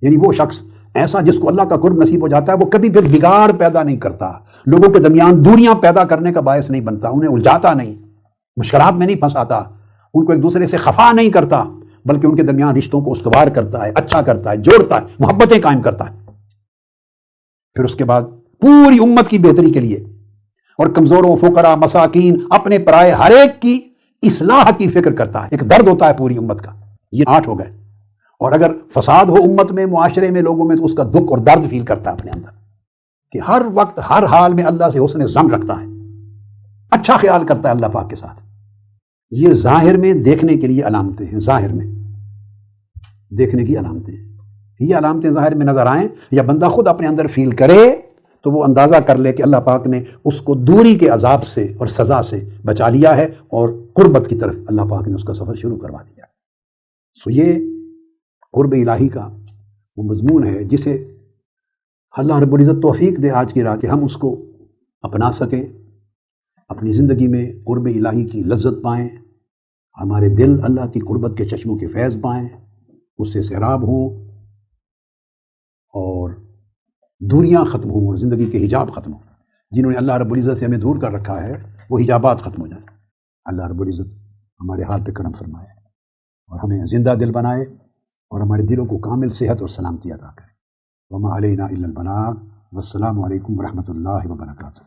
یعنی وہ شخص ایسا جس کو اللہ کا قرب نصیب ہو جاتا ہے وہ کبھی پھر بگاڑ پیدا نہیں کرتا، لوگوں کے درمیان دوریاں پیدا کرنے کا باعث نہیں بنتا، انہیں الجھاتا نہیں، مشکلات میں نہیں پھنساتا، ان کو ایک دوسرے سے خفا نہیں کرتا، بلکہ ان کے درمیان رشتوں کو استوار کرتا ہے، اچھا کرتا ہے، جوڑتا ہے، محبتیں قائم کرتا ہے۔ پھر اس کے بعد پوری امت کی بہتری کے لیے اور کمزوروں، فقراء، مساکین، اپنے پرائے ہر ایک کی اصلاح کی فکر کرتا ہے، ایک درد ہوتا ہے پوری امت کا۔ یہ 8 ہو گئے۔ اور اگر فساد ہو امت میں، معاشرے میں، لوگوں میں، تو اس کا دکھ اور درد فیل کرتا ہے اپنے اندر، کہ ہر وقت ہر حال میں اللہ سے حسن ظن رکھتا ہے، اچھا خیال کرتا ہے اللہ پاک کے ساتھ۔ یہ ظاہر میں دیکھنے کے لیے علامتیں ہیں، ظاہر میں دیکھنے کی علامتیں ہیں۔ یہ علامتیں ظاہر میں نظر آئیں یا بندہ خود اپنے اندر فیل کرے تو وہ اندازہ کر لے کہ اللہ پاک نے اس کو دوری کے عذاب سے اور سزا سے بچا لیا ہے اور قربت کی طرف اللہ پاک نے اس کا سفر شروع کروا دیا۔ سو یہ قرب الہی کا وہ مضمون ہے جسے اللہ رب العزت توفیق دے آج کی رات کہ ہم اس کو اپنا سکیں، اپنی زندگی میں قرب الہی کی لذت پائیں، ہمارے دل اللہ کی قربت کے چشموں کے فیض پائیں، اس سے سیراب ہوں اور دوریاں ختم ہوں اور زندگی کے حجاب ختم ہوں۔ جنہوں نے اللہ رب العزت سے ہمیں دور کر رکھا ہے وہ حجابات ختم ہو جائیں۔ اللہ رب العزت ہمارے حال پہ کرم فرمائے اور ہمیں زندہ دل بنائے اور ہمارے دلوں کو کامل صحت اور سلامتی عطا کرے۔ وما علینا الا البلاغ، والسلام علیکم ورحمۃ اللہ وبرکاتہ۔